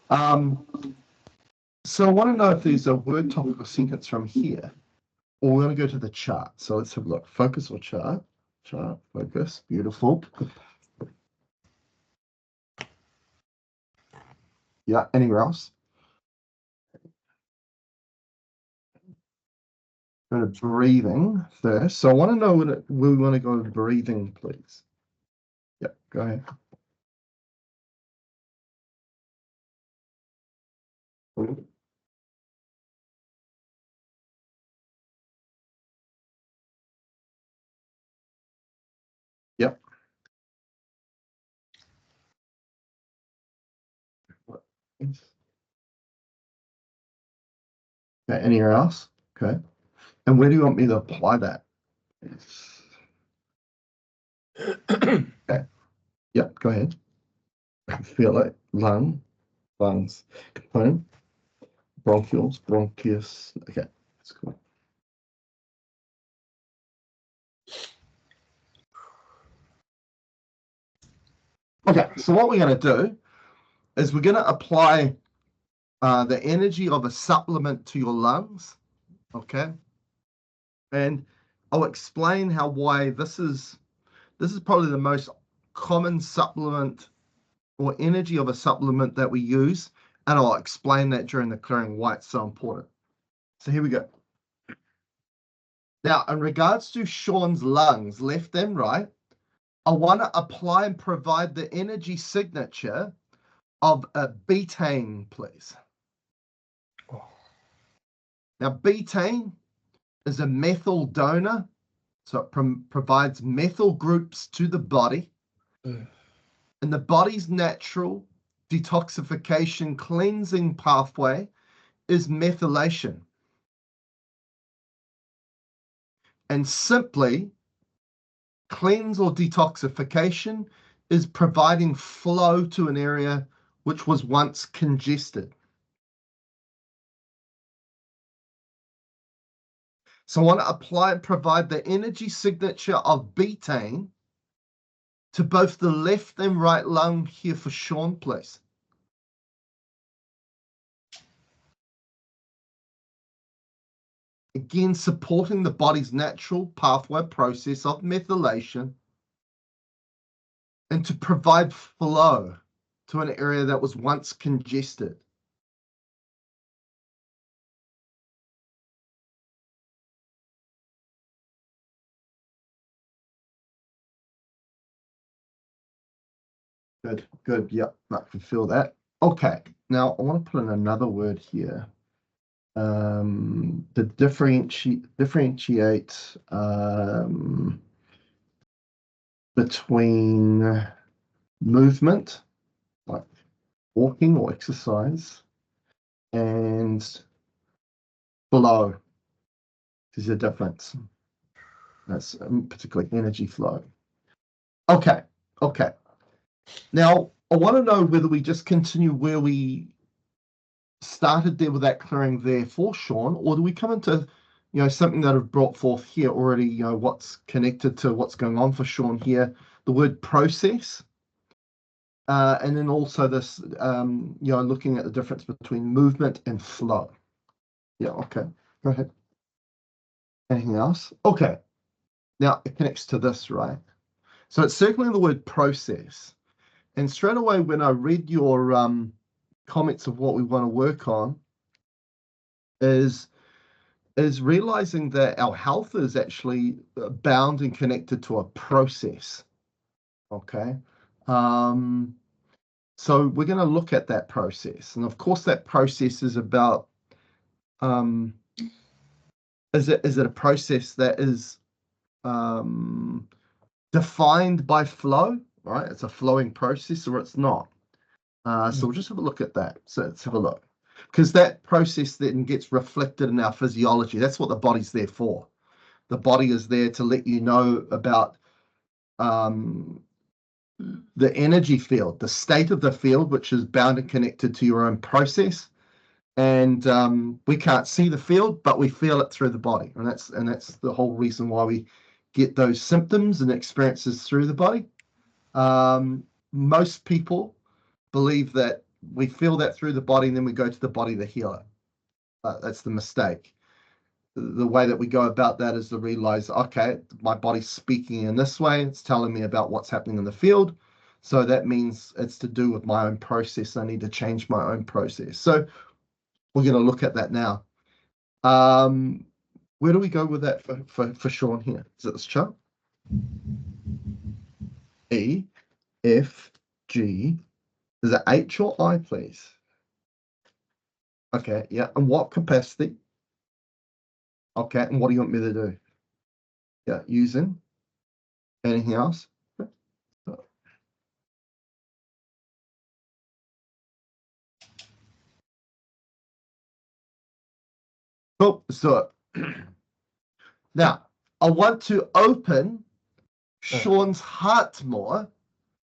So I want to know if there's a word, topic, or sentence from here, or we're going to go to the chart. So let's have a look. Focus or chart? Chart, focus. Beautiful. Yeah, anywhere else? Go to breathing first. So I want to know where we want to go to breathing, please. Yeah, go ahead. Yep. Okay, anywhere else? Okay. And where do you want me to apply that? Okay. Yep, go ahead. Feel it. Lungs. Component. Bronchioles, bronchus. Okay, that's cool. Okay, so what we're going to do is we're going to apply the energy of a supplement to your lungs. Okay. And I'll explain why this is probably the most common supplement or energy of a supplement that we use, and I'll explain that during the clearing why it's so important. So here we go. Now, in regards to Sean's lungs, left and right, I want to apply and provide the energy signature of a betaine, please. Now, betaine is a methyl donor, so it provides methyl groups to the body. And the body's natural detoxification cleansing pathway is methylation. And simply, cleanse or detoxification is providing flow to an area which was once congested. So I want to apply and provide the energy signature of betaine to both the left and right lung here for Sean, please. Again, supporting the body's natural pathway process of methylation and to provide flow to an area that was once congested. Good, good. Yep, I can feel that. Okay, now I want to put in another word here. To differentiate between movement, like walking or exercise, and flow. There's a difference. That's particularly energy flow. Okay, okay. Now, I want to know whether we just continue where we started there with that clearing there for Sean, or do we come into, something that I've brought forth here already, what's connected to what's going on for Sean here, the word process, and then also this, looking at the difference between movement and flow. Yeah, okay, go ahead. Anything else? Okay, now it connects to this, right? So it's circling the word process. And straight away, when I read your comments of what we want to work on, is realizing that our health is actually bound and connected to a process. Okay. So we're going to look at that process. And of course, that process is about, is it a process that is defined by flow, right? It's a flowing process, or it's not. So we'll just have a look at that. So let's have a look. Because that process then gets reflected in our physiology. That's what the body's there for. The body is there to let you know about the energy field, the state of the field, which is bound and connected to your own process. And we can't see the field, but we feel it through the body. And that's the whole reason why we get those symptoms and experiences through the body. Most people believe that we feel that through the body, and then we go to the body to heal it. That's the mistake. The way that we go about that is to realize, okay, my body's speaking in this way. It's telling me about what's happening in the field. So that means it's to do with my own process. I need to change my own process. So we're going to look at that now. Where do we go with that for Sean here? Is it this chart? E, F, G. Is it H or I, please? Okay, yeah. And what capacity? Okay, and what do you want me to do? Yeah, using. Anything else? Cool. So now I want to open Sean's heart more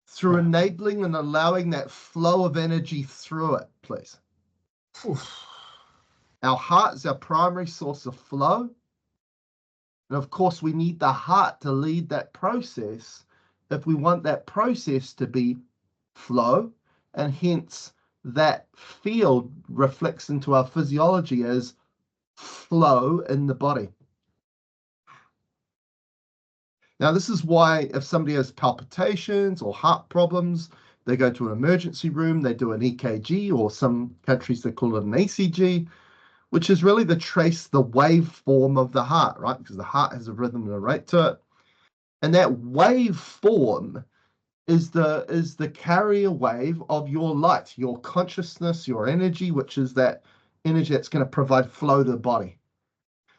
through enabling and allowing that flow of energy through it, please. Our heart is our primary source of flow. And of course, we need the heart to lead that process if we want that process to be flow, and hence that field reflects into our physiology as flow in the body. Now, this is why if somebody has palpitations or heart problems, they go to an emergency room, they do an EKG, or some countries they call it an ECG, which is really to trace the waveform of the heart, right? Because the heart has a rhythm and a rate to it. And that waveform is the carrier wave of your light, your consciousness, your energy, which is that energy that's going to provide flow to the body.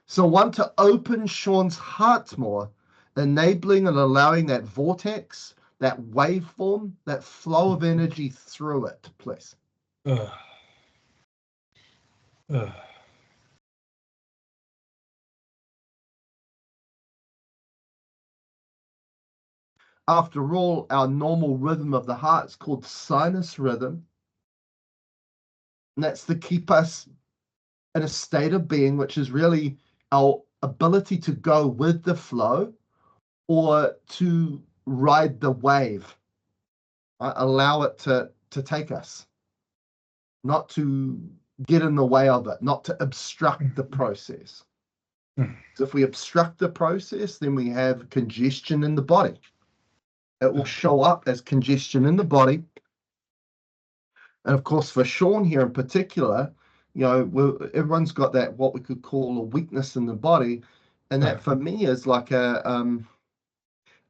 So I want to open Sean's heart more, enabling and allowing that vortex, that waveform, that flow of energy through it, please. After all, our normal rhythm of the heart is called sinus rhythm. And that's to keep us in a state of being, which is really our ability to go with the flow or to ride the wave, right? Allow it to take us, not to get in the way of it, not to obstruct the process. So if we obstruct the process, then we have congestion in the body. It will show up as congestion in the body. And of course, for Sean here in particular, everyone's got that, what we could call a weakness in the body. And that for me is like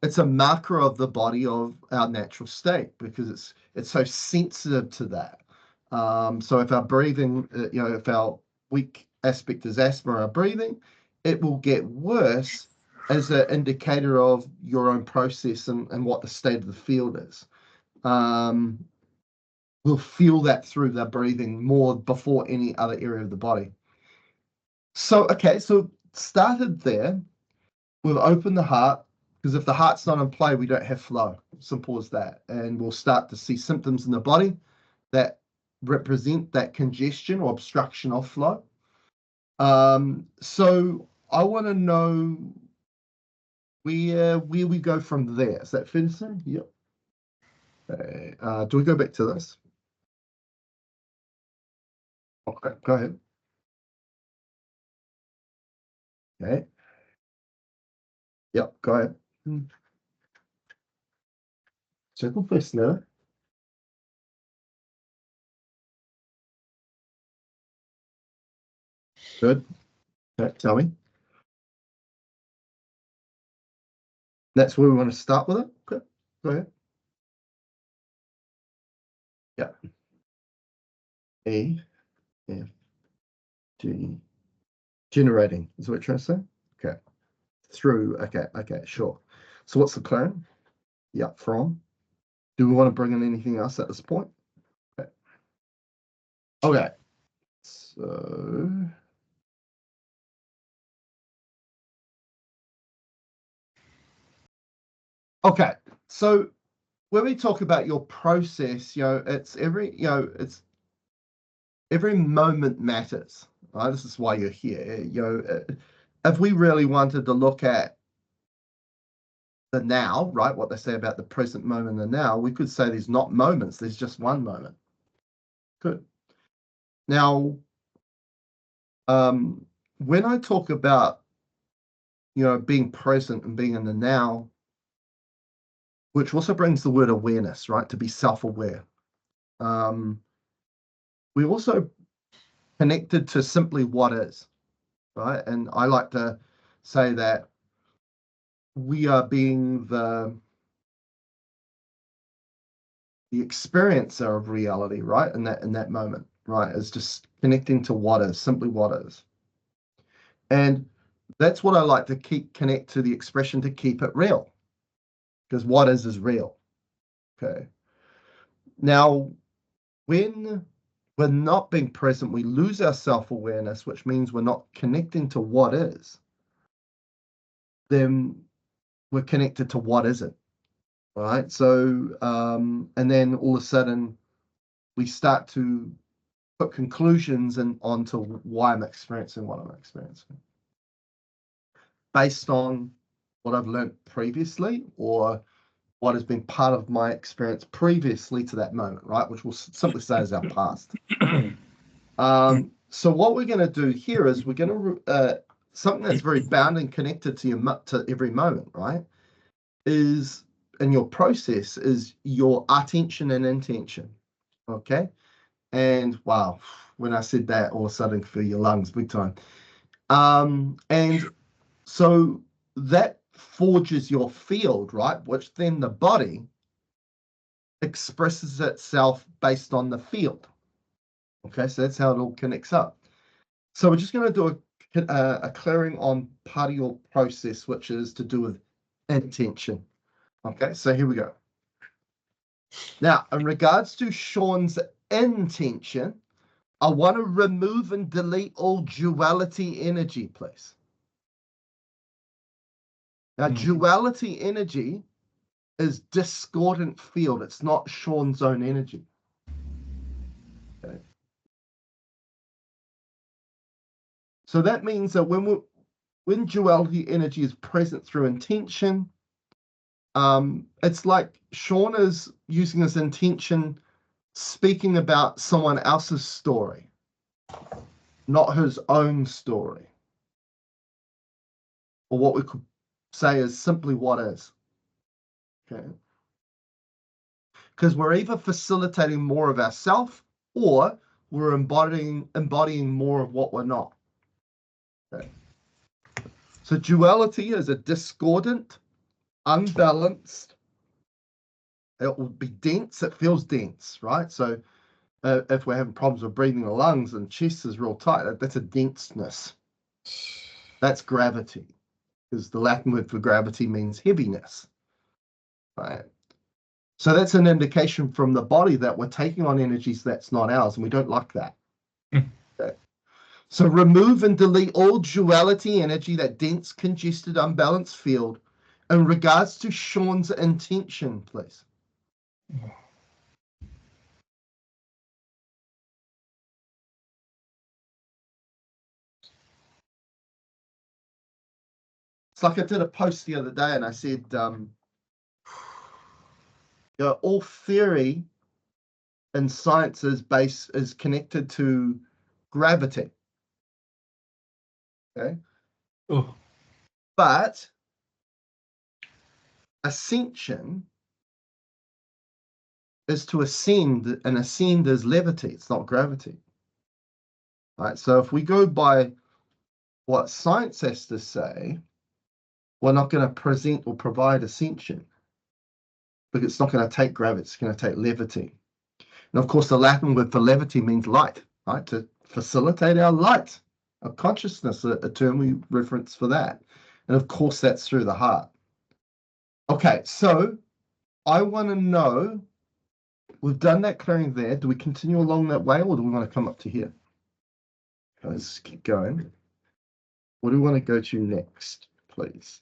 it's a marker of the body of our natural state, because it's so sensitive to that. So if our breathing, if our weak aspect is asthma or breathing, it will get worse as an indicator of your own process and what the state of the field is. We'll feel that through the breathing more before any other area of the body. So, okay, so started there. We've opened the heart, because if the heart's not in play, we don't have flow. Simple as that. And we'll start to see symptoms in the body that represent that congestion or obstruction of flow. So I want to know where we go from there. Is that fair to say? Yep. Okay. Do we go back to this? Okay, go ahead. Okay. Yep, go ahead. Circle first now. Good. Okay, tell me. That's where we want to start with it? Okay, go ahead. Yeah. E, F, G. Generating, is what you're trying to say? Okay. Through, okay, sure. So what's the plan? Yeah, from. Do we want to bring in anything else at this point? Okay. Okay. So okay. So when we talk about your process, it's every moment matters. Right? This is why you're here. If we really wanted to look at the now, right? What they say about the present moment and the now, we could say there's not moments, there's just one moment. Good. Now, when I talk about, being present and being in the now, which also brings the word awareness, right? To be self-aware. We also connected to simply what is, right? And I like to say that we are being the experiencer of reality, right? In that moment, right? Is just connecting to what is, simply what is. And that's what I like to connect to the expression to keep it real, because what is real. Okay. Now, when we're not being present, we lose our self-awareness, which means we're not connecting to what is. Then we're connected to what isn't. Right. So, and then all of a sudden we start to put conclusions onto why I'm experiencing what I'm experiencing based on what I've learned previously or what has been part of my experience previously to that moment, right? Which we'll simply say is our past. So what we're going to do here is we're going to, something that's very bound and connected to every moment, right? Is in your process is your attention and intention. Okay. And wow, when I said that, all of a sudden for your lungs, big time. And so that forges your field, right? Which then the body expresses itself based on the field. Okay, so that's how it all connects up. So we're just going to do a clearing on part of your process, which is to do with intention. Okay, so here we go. Now, in regards to Sean's intention, I want to remove and delete all duality energy, please. Now, duality energy is discordant field. It's not Sean's own energy. Okay. So that means that when duality energy is present through intention, it's like Sean is using his intention, speaking about someone else's story, not his own story, or what we could say is simply what is. Okay. Because we're either facilitating more of ourself or we're embodying more of what we're not. Okay. So duality is a discordant, unbalanced. It will be dense. It feels dense, right? So if we're having problems with breathing the lungs and chest is real tight, that's a denseness. That's gravity, because the Latin word for gravity means heaviness, right? So that's an indication from the body that we're taking on energies that's not ours, and we don't like that. Okay. So remove and delete all duality energy, that dense, congested, unbalanced field, in regards to Sean's intention, please. It's like I did a post the other day and I said, all theory and science is connected to gravity. Okay. Oh. But ascension is to ascend, and ascend is levity. It's not gravity. Right. So if we go by what science has to say, we're not going to present or provide ascension, because it's not going to take gravity. It's going to take levity. And of course, the Latin word for levity means light, right? To facilitate our light, our consciousness, a term we reference for that. And of course, that's through the heart. Okay, so I want to know, we've done that clearing there. Do we continue along that way, or do we want to come up to here? Let's keep going. What do we want to go to next, please?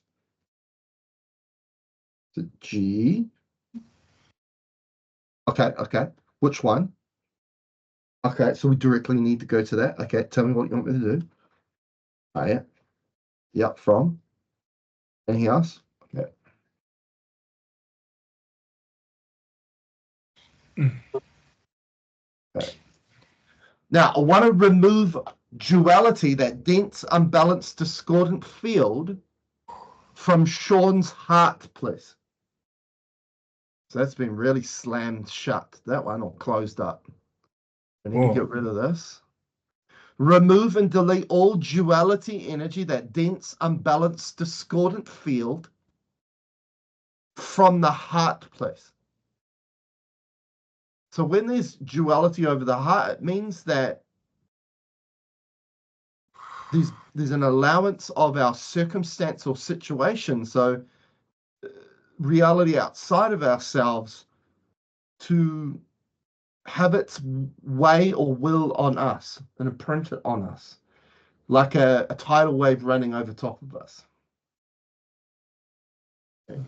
The G. Okay. Which one? Okay, so we directly need to go to that. Okay, tell me what you want me to do. Oh, yeah. Yep, from. Anything else? Okay. Okay. Now, I want to remove duality, that dense, unbalanced, discordant field from Sean's heart, please. So that's been really slammed shut, that one, or closed up. I need to get rid of this. Remove and delete all duality energy, that dense, unbalanced, discordant field from the heart, please. So when there's duality over the heart, it means that there's an allowance of our circumstance or situation, so reality outside of ourselves, to have its way or will on us and imprint it on us, like a tidal wave running over top of us. Okay.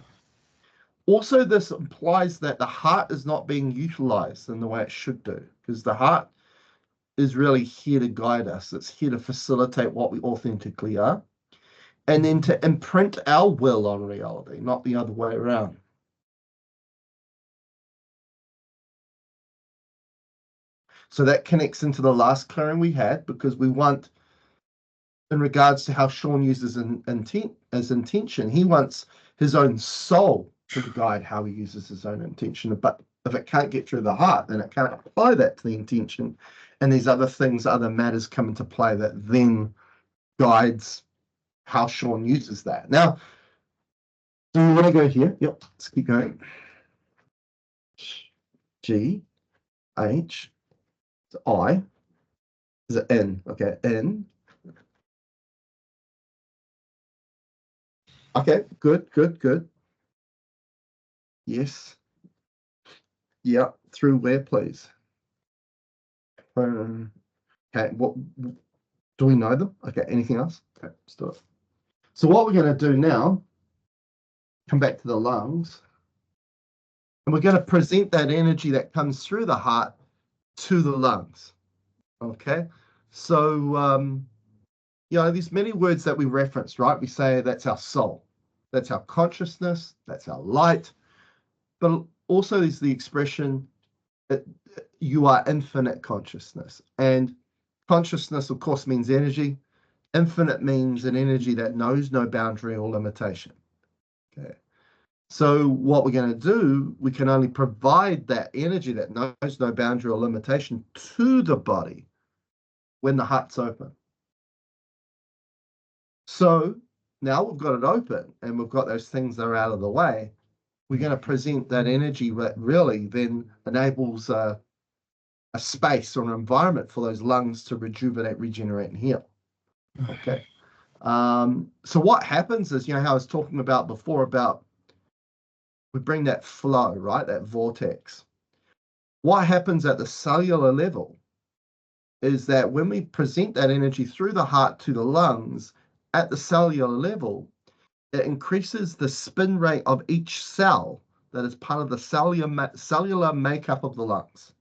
Also, this implies that the heart is not being utilized in the way it should do, because the heart is really here to guide us. It's here to facilitate what we authentically are, and then to imprint our will on reality, not the other way around. So that connects into the last clearing we had, because we want, in regards to how Sean uses intention, he wants his own soul to guide how he uses his own intention. But if it can't get through the heart, then it can't apply that to the intention. And these other things, other matters come into play that then guides how Sean uses that. Now, do you want to go here? Yep, let's keep going. G, H, I. Is it N? Okay, N. Okay, good, good, good. Yes. Yeah, through where, please? Okay, what do we know them? Okay, anything else? Okay, let's do it. So what we're going to do now, come back to the lungs, and we're going to present that energy that comes through the heart to the lungs. Okay, so there's many words that we reference, right? We say that's our soul, that's our consciousness, that's our light, but also there's the expression that you are infinite consciousness. And consciousness, of course, means energy. Infinite means an energy that knows no boundary or limitation. Okay. So what we're going to do, we can only provide that energy that knows no boundary or limitation to the body when the heart's open. So now we've got it open and we've got those things that are out of the way. We're going to present that energy that really then enables a space or an environment for those lungs to rejuvenate, regenerate, and heal. Okay. So what happens is, how I was talking about before about we bring that flow, right? That vortex. What happens at the cellular level is that when we present that energy through the heart to the lungs at the cellular level, it increases the spin rate of each cell that is part of the cellular makeup of the lungs.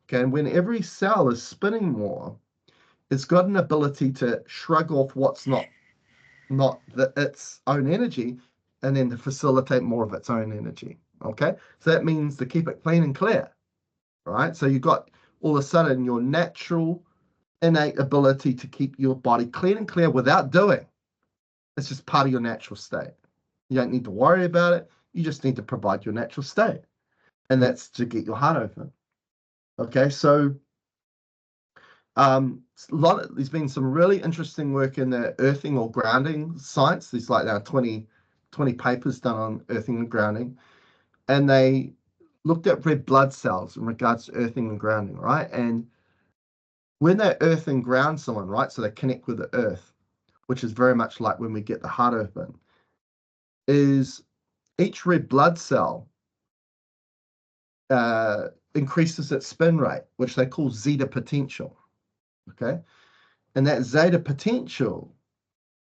Okay, and when every cell is spinning more, it's got an ability to shrug off what's not its own energy, and then to facilitate more of its own energy. Okay, so that means to keep it clean and clear, right? So you've got all of a sudden your natural innate ability to keep your body clean and clear without doing. It's just part of your natural state. You don't need to worry about it. You just need to provide your natural state, and that's to get your heart open. Okay, so there's been some really interesting work in the earthing or grounding science. There's like now 20 papers done on earthing and grounding, and they looked at red blood cells in regards to earthing and grounding, right? And when they earth and ground someone, right, so they connect with the earth, which is very much like when we get the heart open, is each red blood cell increases its spin rate, which they call zeta potential. Okay, and that zeta potential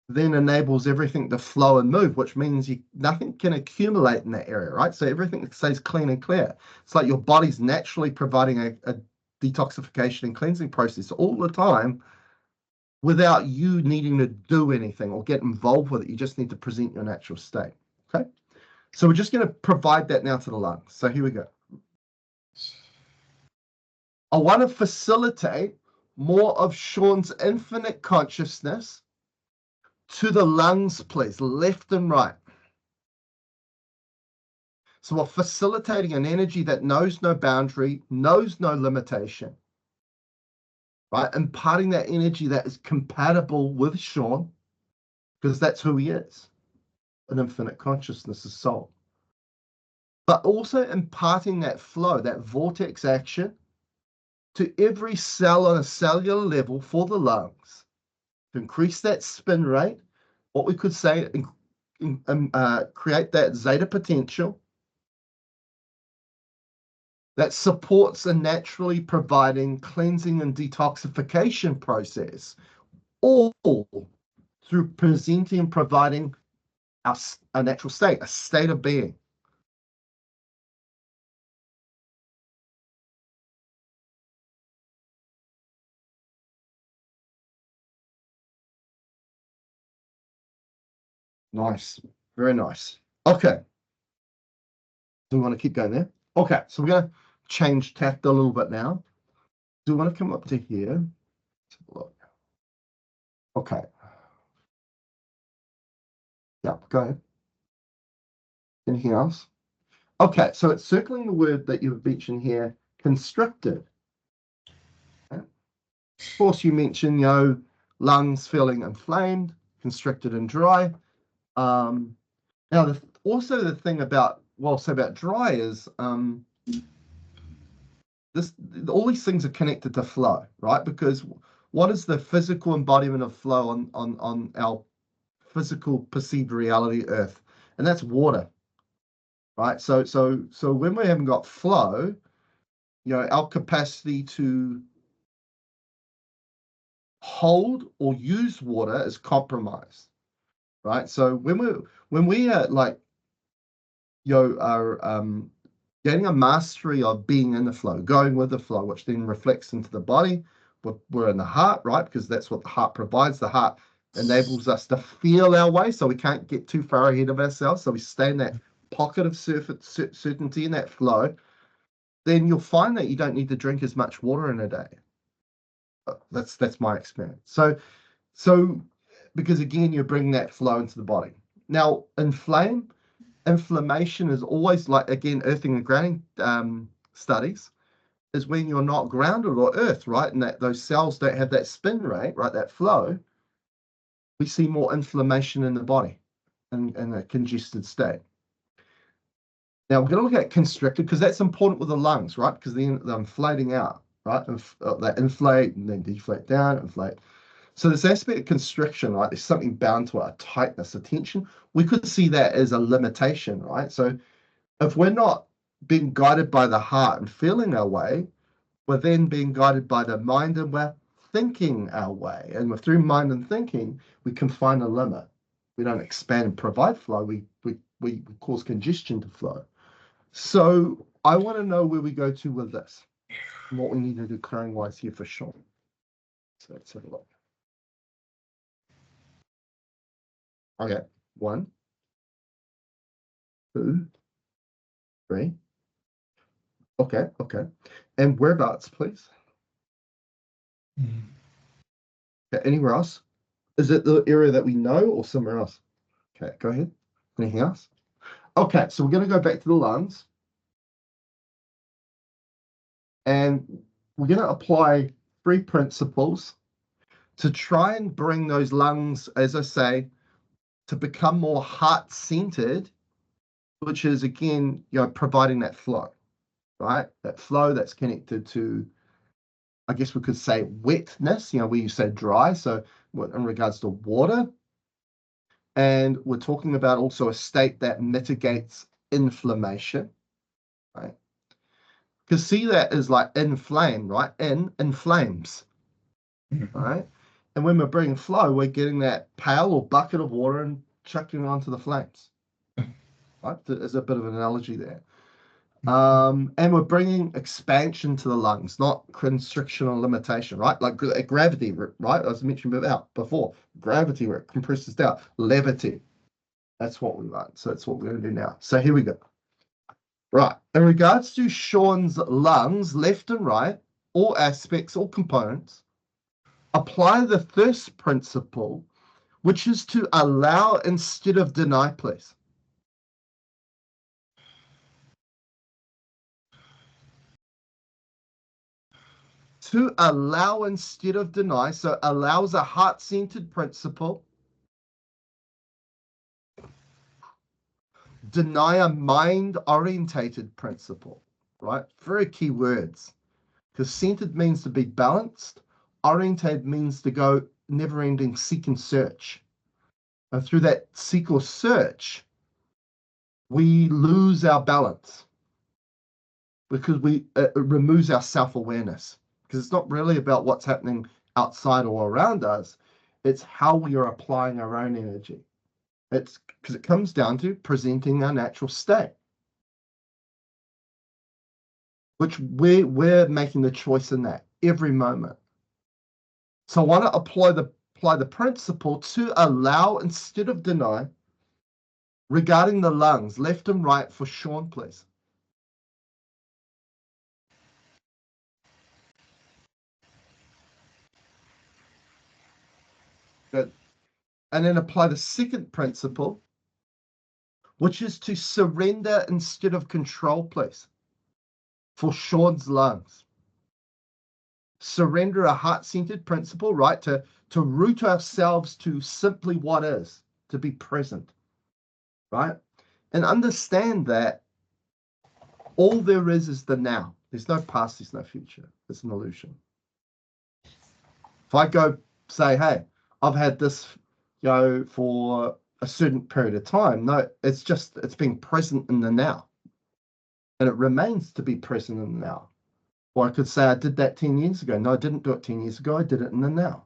then enables everything to flow and move, which means nothing can accumulate in that area, right? So everything stays clean and clear. It's like your body's naturally providing a detoxification and cleansing process all the time without you needing to do anything or get involved with it. You just need to present your natural state. Okay, so we're just going to provide that now to the lungs. So here we go. I want to facilitate more of Sean's infinite consciousness to the lungs, please, left and right. So we're facilitating an energy that knows no boundary, knows no limitation, right? Imparting that energy that is compatible with Sean, because that's who he is, an infinite consciousness, a soul. But also imparting that flow, that vortex action to every cell on a cellular level for the lungs to increase that spin rate, what we could say, create that zeta potential that supports a naturally providing cleansing and detoxification process, all through presenting and providing us a natural state, a state of being. Nice, very nice. Okay, do we want to keep going there? Okay, so we're going to change tact a little bit now. Do we want to come up to here? Let's have a look. Okay. Yeah, go ahead. Anything else? Okay, so it's circling the word that you've mentioned here, constricted. Okay. Of course, you mentioned, lungs feeling inflamed, constricted and dry. Now, also the thing about, about dry is all these things are connected to flow, right? Because what is the physical embodiment of flow on our physical perceived reality, Earth? And that's water, right? So when we haven't got flow, our capacity to hold or use water is compromised, right? So when we are getting a mastery of being in the flow, going with the flow, which then reflects into the body. We're in the heart, right? Because that's what the heart provides. The heart enables us to feel our way, so we can't get too far ahead of ourselves. So we stay in that pocket of certainty in that flow. Then you'll find that you don't need to drink as much water in a day. That's my experience. So because again, you're bringing that flow into the body. Now, inflammation is always, like, again, earthing and grounding studies, is when you're not grounded or earth, right? And that those cells don't have that spin rate, right? That flow, we see more inflammation in the body and a congested state. Now we're going to look at constricted, because that's important with the lungs, right? Because they're inflating out, right? They inflate and then deflate down, inflate. So this aspect of constriction, right? There's something bound to it, a tightness, a tension. We could see that as a limitation, right? So if we're not being guided by the heart and feeling our way, we're then being guided by the mind and we're thinking our way. And through mind and thinking, we can find a limit. We don't expand and provide flow. We cause congestion to flow. So I want to know where we go to with this, and what we need to do clearing wise here for sure. So let's have a look. Okay, 1, 2, 3. Okay. And whereabouts, please? Okay, anywhere else? Is it the area that we know or somewhere else? Okay, go ahead. Anything else? Okay, so we're going to go back to the lungs. And we're going to apply 3 principles to try and bring those lungs, as I say, to become more heart-centered, which is, again, providing that flow, right? That flow that's connected to, I guess we could say, wetness, where you say dry, so in regards to water. And we're talking about also a state that mitigates inflammation, right? Because see that as like inflame, right? Inflames, right? And when we're bringing flow, we're getting that pail or bucket of water and chucking it onto the flames, right? There's a bit of an analogy there. And we're bringing expansion to the lungs, not constriction or limitation, right? Like gravity, right? As I mentioned before, gravity where it compresses down, levity. That's what we want. So that's what we're going to do now. So here we go. Right. In regards to Sean's lungs, left and right, all aspects, all components, Apply the first principle, which is to allow instead of deny, please. To allow instead of deny. So allow is a heart-centered principle. Deny a mind-orientated principle, right? Very key words. Because centered means to be balanced. Orientated means to go never-ending seek and search. And through that seek or search, we lose our balance because it removes our self-awareness. Because it's not really about what's happening outside or around us. It's how we are applying our own energy. It's because it comes down to presenting our natural state, which we're making the choice in that every moment. So I want to apply the principle to allow instead of deny regarding the lungs, left and right for Sean, please. Good. And then apply the second principle, which is to surrender instead of control, please, for Sean's lungs. Surrender, a heart-centered principle, right? To root ourselves to simply what is, to be present, right? And understand that all there is the now. There's no past, there's no future. It's an illusion. If I go say, hey, I've had this, for a certain period of time, no, it's being present in the now. And it remains to be present in the now. Or I could say I did that 10 years ago. No, I didn't do it 10 years ago. I did it in the now.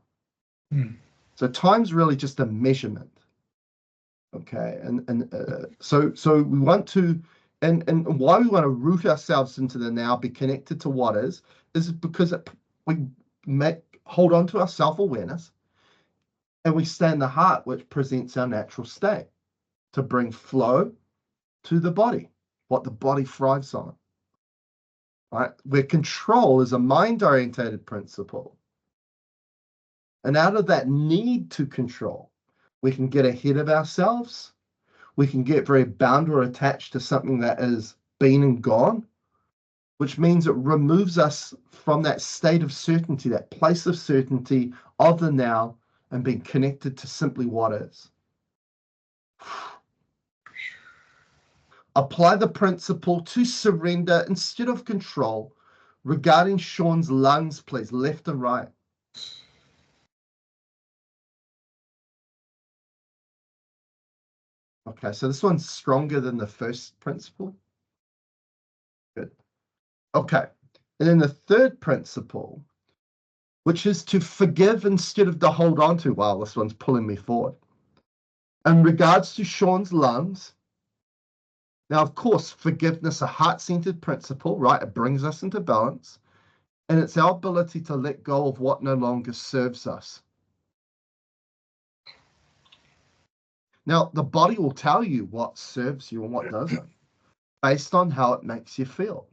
So time's really just a measurement. Okay. So we want to, and why we want to root ourselves into the now, be connected to what is because we hold on to our self-awareness and we stay in the heart, which presents our natural state to bring flow to the body, what the body thrives on. Right? Where control is a mind-orientated principle. And out of that need to control, we can get ahead of ourselves. We can get very bound or attached to something that is been and gone, which means it removes us from that state of certainty, that place of certainty of the now, and being connected to simply what is. Apply the principle to surrender instead of control regarding Sean's lungs, please, left and right. Okay, so this one's stronger than the first principle. Good. Okay, and then the third principle, which is to forgive instead of to hold on to. Wow, this one's pulling me forward. In regards to Sean's lungs, now, of course, forgiveness, a heart-centered principle, right? It brings us into balance. And it's our ability to let go of what no longer serves us. Now, the body will tell you what serves you and what doesn't, based on how it makes you feel.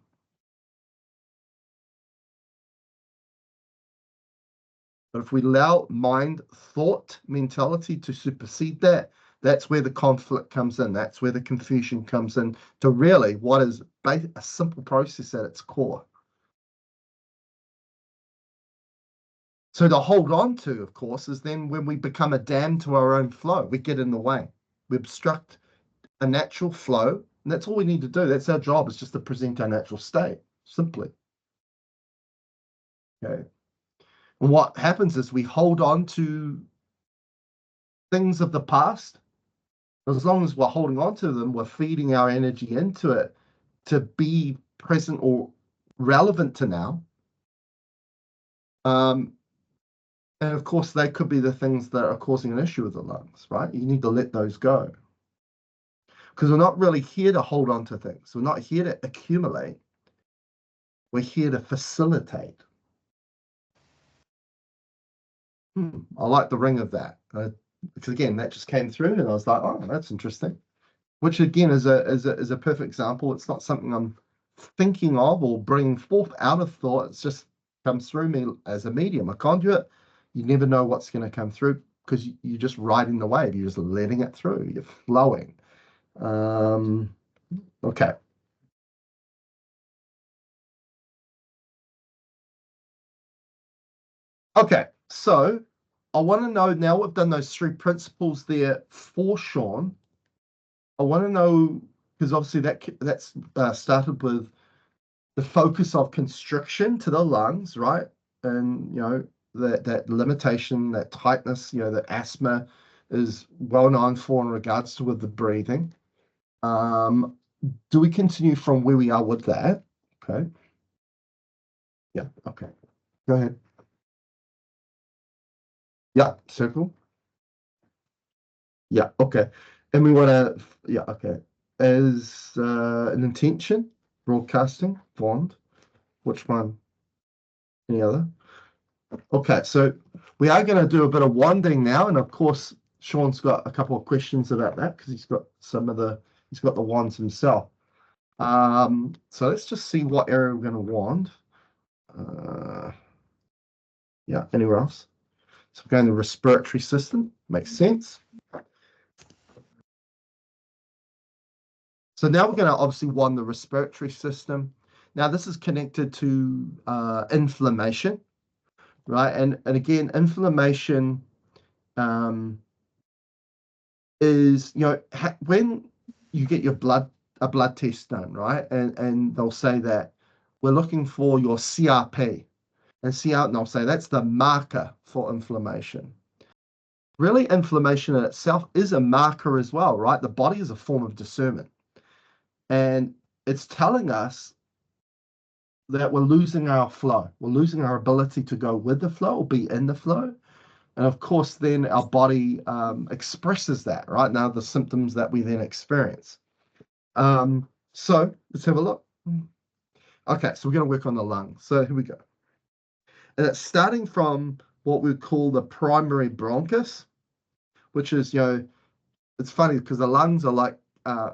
But if we allow mind, thought, mentality to supersede that, that's where the conflict comes in. That's where the confusion comes in to really what is a simple process at its core. So to hold on to, of course, is then when we become a dam to our own flow. We get in the way. We obstruct a natural flow. And that's all we need to do. That's our job, is just to present our natural state, simply. Okay. And what happens is we hold on to things of the past. As long as we're holding on to them, we're feeding our energy into it to be present or relevant to now. And of course, they could be the things that are causing an issue with the lungs, right? You need to let those go. Because we're not really here to hold on to things. We're not here to accumulate. We're here to facilitate. I like the ring of that. Because again, that just came through and I was like, oh, that's interesting. Which again is a perfect example. It's not something I'm thinking of or bringing forth out of thought. It's just comes through me as a medium, a conduit, you never know what's going to come through because you're just riding the wave. You're just letting it through. You're flowing. Okay. Okay. So I want to know now we've done those three principles there for Sean. I want to know because obviously that's started with the focus of constriction to the lungs, right? And that limitation, that tightness, that asthma is well known for in regards to with the breathing. Do we continue from where we are with that? Okay. Yeah. Okay. Go ahead. Yeah. Circle. Yeah. Okay. And we want to. Yeah. Okay. As an intention, broadcasting, bond. Which one? Any other? Okay, so we are going to do a bit of wanding now, and of course, Sean's got a couple of questions about that because he's got the wands himself. So let's just see what area we're going to wand. Yeah, anywhere else? So we're going to the respiratory system. Makes sense. So now we're going to obviously wand the respiratory system. Now this is connected to inflammation, right? And again, inflammation. Is when you get a blood test done, right? And they'll say that we're looking for your CRP, and they'll say that's the marker for inflammation. Really, inflammation in itself is a marker as well, right? The body is a form of discernment, and it's telling us that we're losing our flow, we're losing our ability to go with the flow or be in the flow. And of course, then our body expresses that, right? Now, the symptoms that we then experience. So let's have a look. Okay, so we're going to work on the lungs. So here we go. And it's starting from what we call the primary bronchus, which is, it's funny because the lungs are like,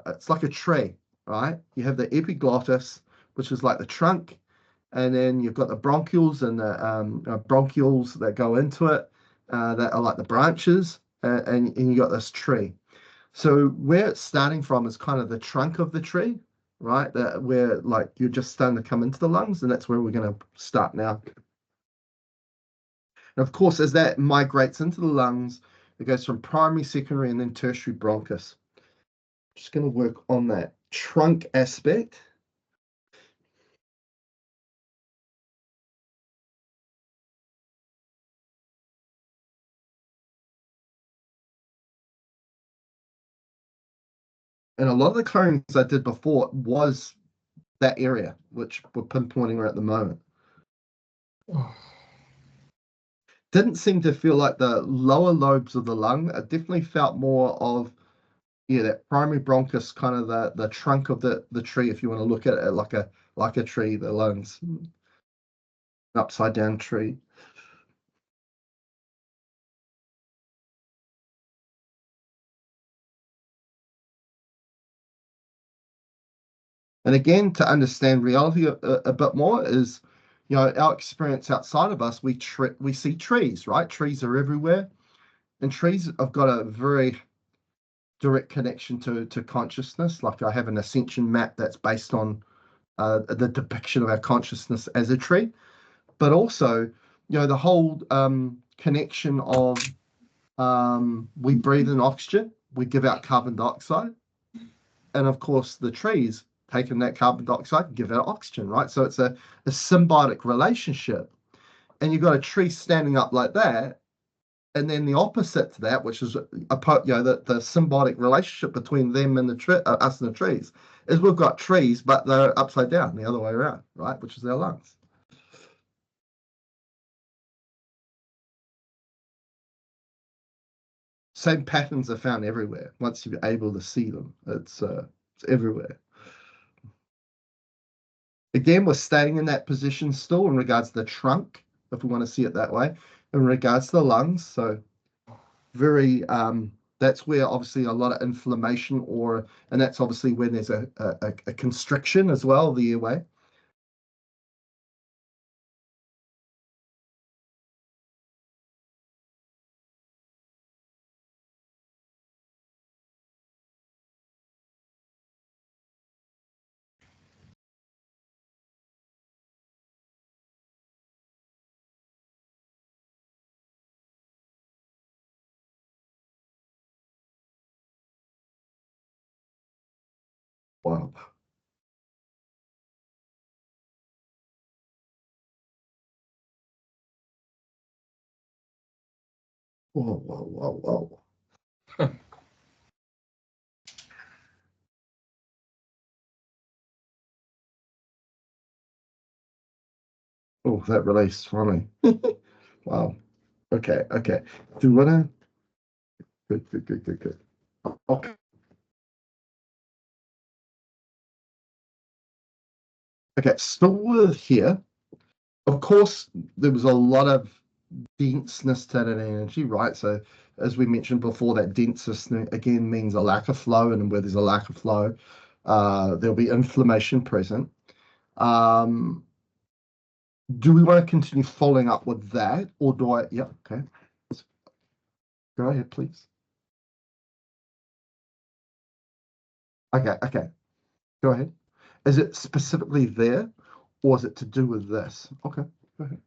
it's like a tree, right? You have the epiglottis, which is like the trunk, and then you've got the bronchioles and the bronchioles that go into it, that are like the branches, and you got this tree. So where it's starting from is kind of the trunk of the tree, right? That where like you're just starting to come into the lungs, and that's where we're going to start now. And of course, as that migrates into the lungs, it goes from primary, secondary, and then tertiary bronchus. Just going to work on that trunk aspect. And a lot of the clearings I did before was that area, which we're pinpointing right at the moment. Didn't seem to feel like the lower lobes of the lung. It definitely felt more of that primary bronchus, kind of the trunk of the tree, if you want to look at it like a tree, the lungs, an upside down tree. And again, to understand reality a bit more is, our experience outside of us. We see trees, right? Trees are everywhere, and trees have got a very direct connection to consciousness. Like I have an ascension map that's based on the depiction of our consciousness as a tree, but also, the whole connection of we breathe in oxygen, we give out carbon dioxide, and of course the trees taking that carbon dioxide give out oxygen, right? So it's a symbiotic relationship, and you've got a tree standing up like that, and then the opposite to that, which is the symbiotic relationship between them and us and the trees, is we've got trees, but they're upside down, the other way around, right? Which is our lungs. Same patterns are found everywhere. Once you're able to see them, it's everywhere. Again, we're staying in that position still in regards to the trunk, if we want to see it that way, in regards to the lungs. So very that's where obviously a lot of inflammation and that's obviously when there's a constriction as well of the airway. Wow. Whoa, whoa, whoa, whoa. Oh, that released funny. Wow. Okay, okay. Do you wanna? Good, good, good, good, good. Okay. Okay, still with here. Of course, there was a lot of denseness to that energy, right? So, as we mentioned before, that denseness again means a lack of flow, and where there's a lack of flow, there'll be inflammation present. Um, do we want to continue following up with that, or do I? Yeah, okay. Go ahead, please. Okay, okay. Go ahead. Is it specifically there, or is it to do with this? Okay, go ahead.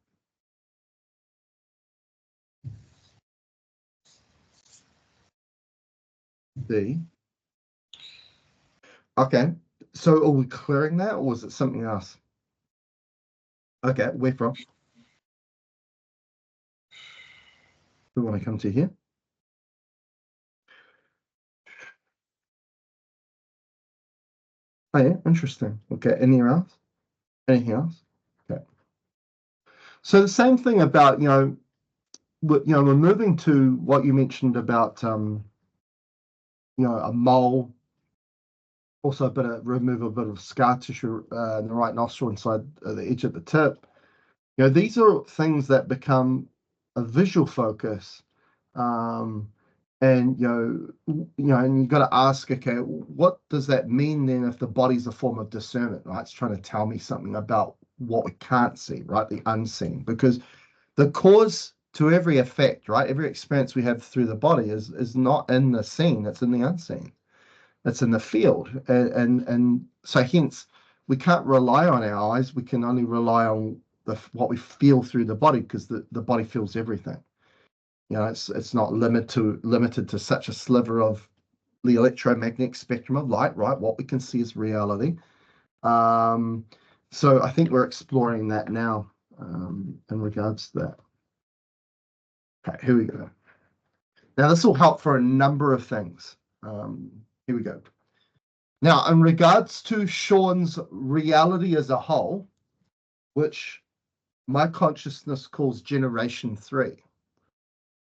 D. Okay. So are we clearing that, or is it something else? Okay, where from? We want to come to here. Oh yeah, interesting. Okay, anything else? Anything else? Okay. So the same thing about, we're moving to what you mentioned about, a mole, also a bit of remove a bit of scar tissue in the right nostril inside the edge of the tip. These are things that become a visual focus. Um, and and you got to ask, okay, what does that mean then if the body's a form of discernment, right? It's trying to tell me something about what we can't see, right? The unseen, because the cause to every effect, right? Every experience we have through the body is not in the seen, it's in the unseen. It's in the field. And so hence we can't rely on our eyes, we can only rely on what we feel through the body, because the body feels everything. It's not limited to such a sliver of the electromagnetic spectrum of light, right? What we can see is reality. Um, so I think we're exploring that now, in regards to that. Okay, here we go. Now this will help for a number of things. Here we go. Now, in regards to Sean's reality as a whole, which my consciousness calls generation 3,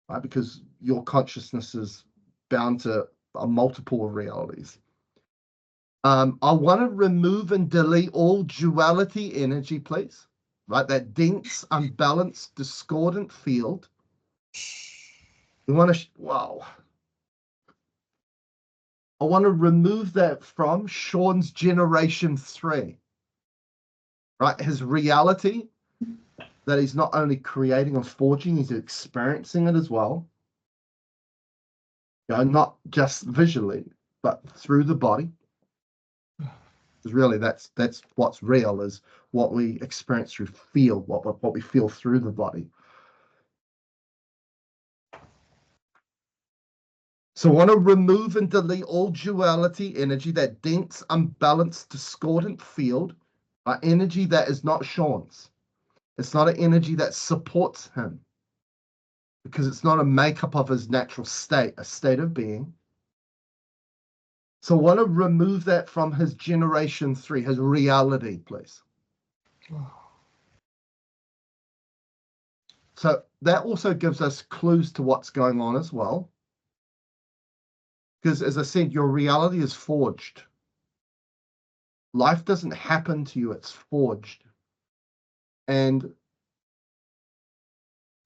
right? Because your consciousness is bound to a multiple of realities. I want to remove and delete all duality energy, please. Right, that dense, unbalanced, discordant field. We want to, wow. I want to remove that from Sean's generation 3. Right, his reality that he's not only creating or forging, he's experiencing it as well. Not just visually, but through the body. Because really, that's what's real, is what we experience through feel, what we feel through the body. So I want to remove and delete all duality energy, that dense, unbalanced, discordant field, energy that is not Sean's. It's not an energy that supports him, because it's not a makeup of his natural state, a state of being. So I want to remove that from his generation 3, his reality, please. So that also gives us clues to what's going on as well. Because as I said, your reality is forged. Life doesn't happen to you, it's forged. And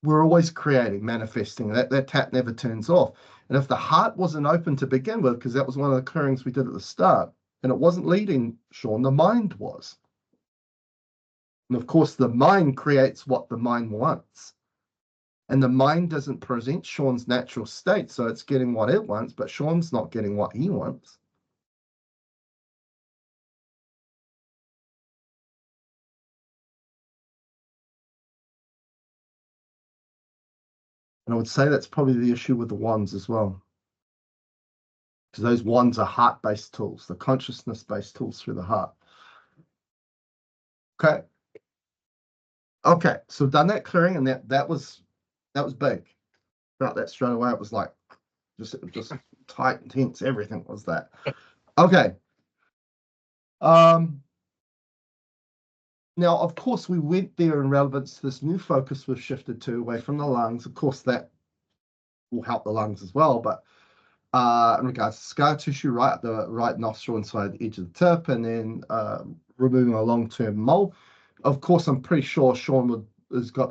we're always creating, manifesting. That tap never turns off. And if the heart wasn't open to begin with, because that was one of the clearings we did at the start, and it wasn't leading Sean, the mind was. And of course, the mind creates what the mind wants. And the mind doesn't present Sean's natural state, so it's getting what it wants, but Sean's not getting what he wants. And I would say that's probably the issue with the wands as well. because those wands are heart-based tools, the consciousness-based tools through the heart. Okay. Okay, so we've done that clearing, and that was big. Felt that straight away. It was like just tight and tense. Everything was that. Okay. Now, of course, we went there in relevance to this new focus we've shifted to away from the lungs. Of course, that will help the lungs as well, but in regards to scar tissue, right at the right nostril inside the edge of the tip, and then removing a long-term mole. Of course, I'm pretty sure Sean has got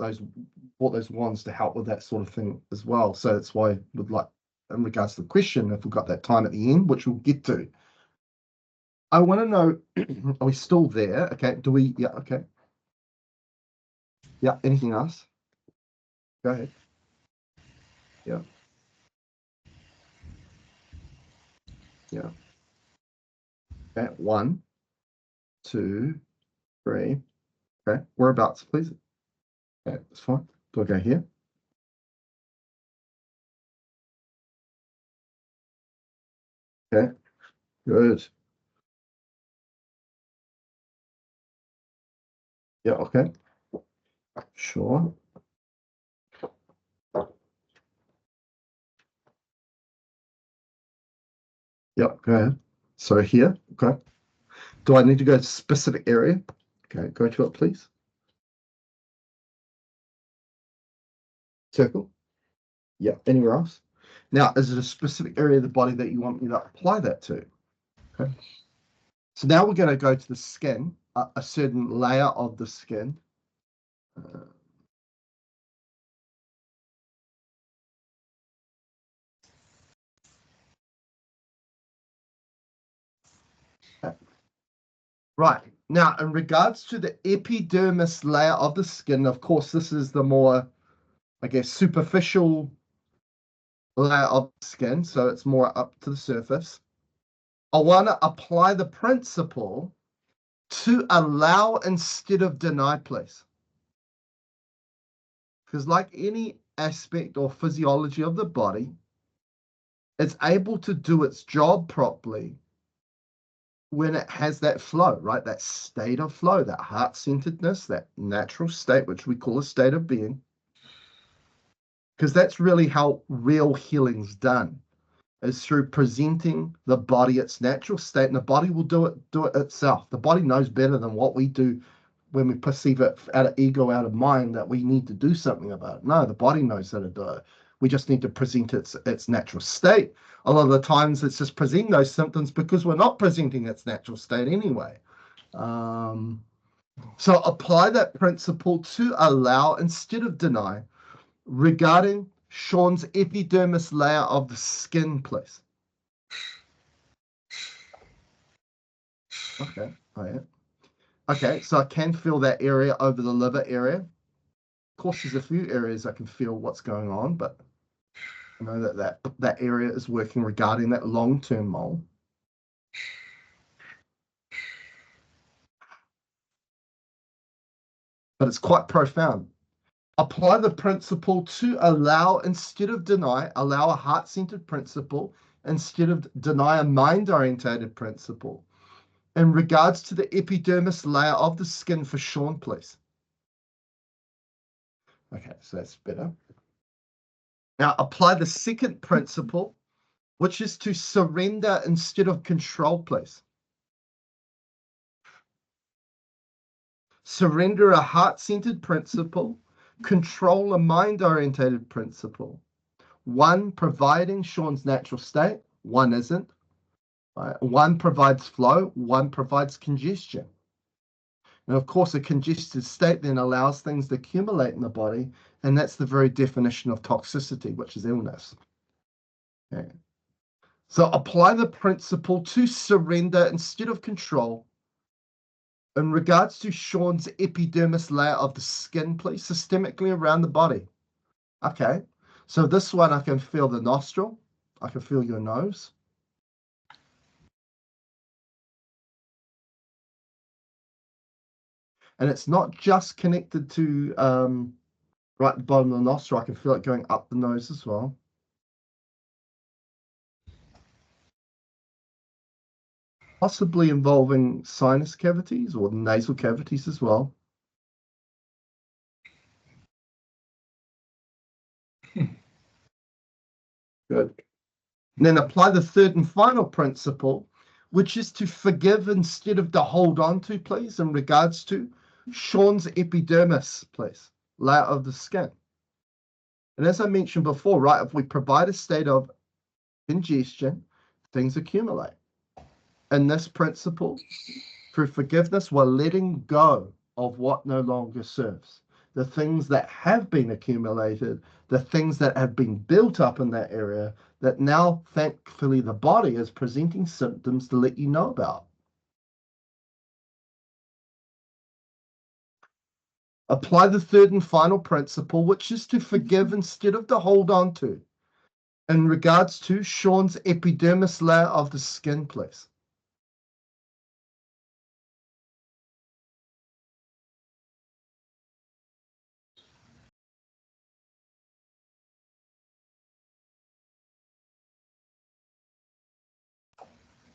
bought those wands to help with that sort of thing as well. So that's why I would like, in regards to the question, if we've got that time at the end, which we'll get to. I want to know, are we still there? Okay, do we, yeah, okay. Yeah, anything else? Go ahead. Yeah. Yeah. Okay, 1, 2, 3. Okay, whereabouts, please? Okay, that's fine. Do I go here? Okay, good. Yeah, okay. Sure. Yeah, go ahead. So here, okay. Do I need to go to a specific area? Okay, go to it, please. Circle. Yeah, anywhere else? Now, is it a specific area of the body that you want me to apply that to? Okay. So now we're going to go to the skin, a certain layer of the skin. Right. Now, in regards to the epidermis layer of the skin, of course, this is the more, I guess, superficial layer of the skin, so it's more up to the surface. I want to apply the principle to allow instead of deny, please. Because like any aspect or physiology of the body, it's able to do its job properly when it has that flow, right? That state of flow, that heart-centeredness, that natural state, which we call a state of being. Because that's really how real healing's done, is through presenting the body its natural state, and the body will do it itself. The body knows better than what we do when we perceive it out of ego, out of mind, that we need to do something about it. No, the body knows how to do it. We just need to present its natural state. A lot of the times it's just presenting those symptoms because we're not presenting its natural state anyway. So apply that principle to allow instead of deny regarding Sean's epidermis layer of the skin, please. Okay, okay, so I can feel that area over the liver area. Of course, there's a few areas I can feel what's going on, but I know that area is working regarding that long-term mole. But it's quite profound. Apply the principle to allow instead of deny, allow a heart-centered principle instead of deny a mind-orientated principle. In regards to the epidermis layer of the skin for Sean, please. Okay, so that's better. Now apply the second principle, which is to surrender instead of control, please. Surrender a heart-centered principle, control a mind-orientated principle. One providing Sean's natural state, one isn't. Right? One provides flow, one provides congestion. And of course, a congested state then allows things to accumulate in the body, and that's the very definition of toxicity, which is illness. Okay. So apply the principle to surrender instead of control. In regards to Sean's epidermis layer of the skin, please, systemically around the body. Okay, so this one I can feel the nostril, I can feel your nose. And it's not just connected to right at the bottom of the nostril, I can feel it going up the nose as well. possibly involving sinus cavities or nasal cavities as well. Good. And then apply the third and final principle, which is to forgive instead of to hold on to, please, in regards to Sean's epidermis, please, layer of the skin. And as I mentioned before, right, if we provide a state of congestion, things accumulate. And this principle, through forgiveness, we're letting go of what no longer serves. The things that have been accumulated, the things that have been built up in that area that now, thankfully, the body is presenting symptoms to let you know about. Apply the third and final principle, which is to forgive instead of to hold on to, in regards to Sean's epidermis layer of the skin, please.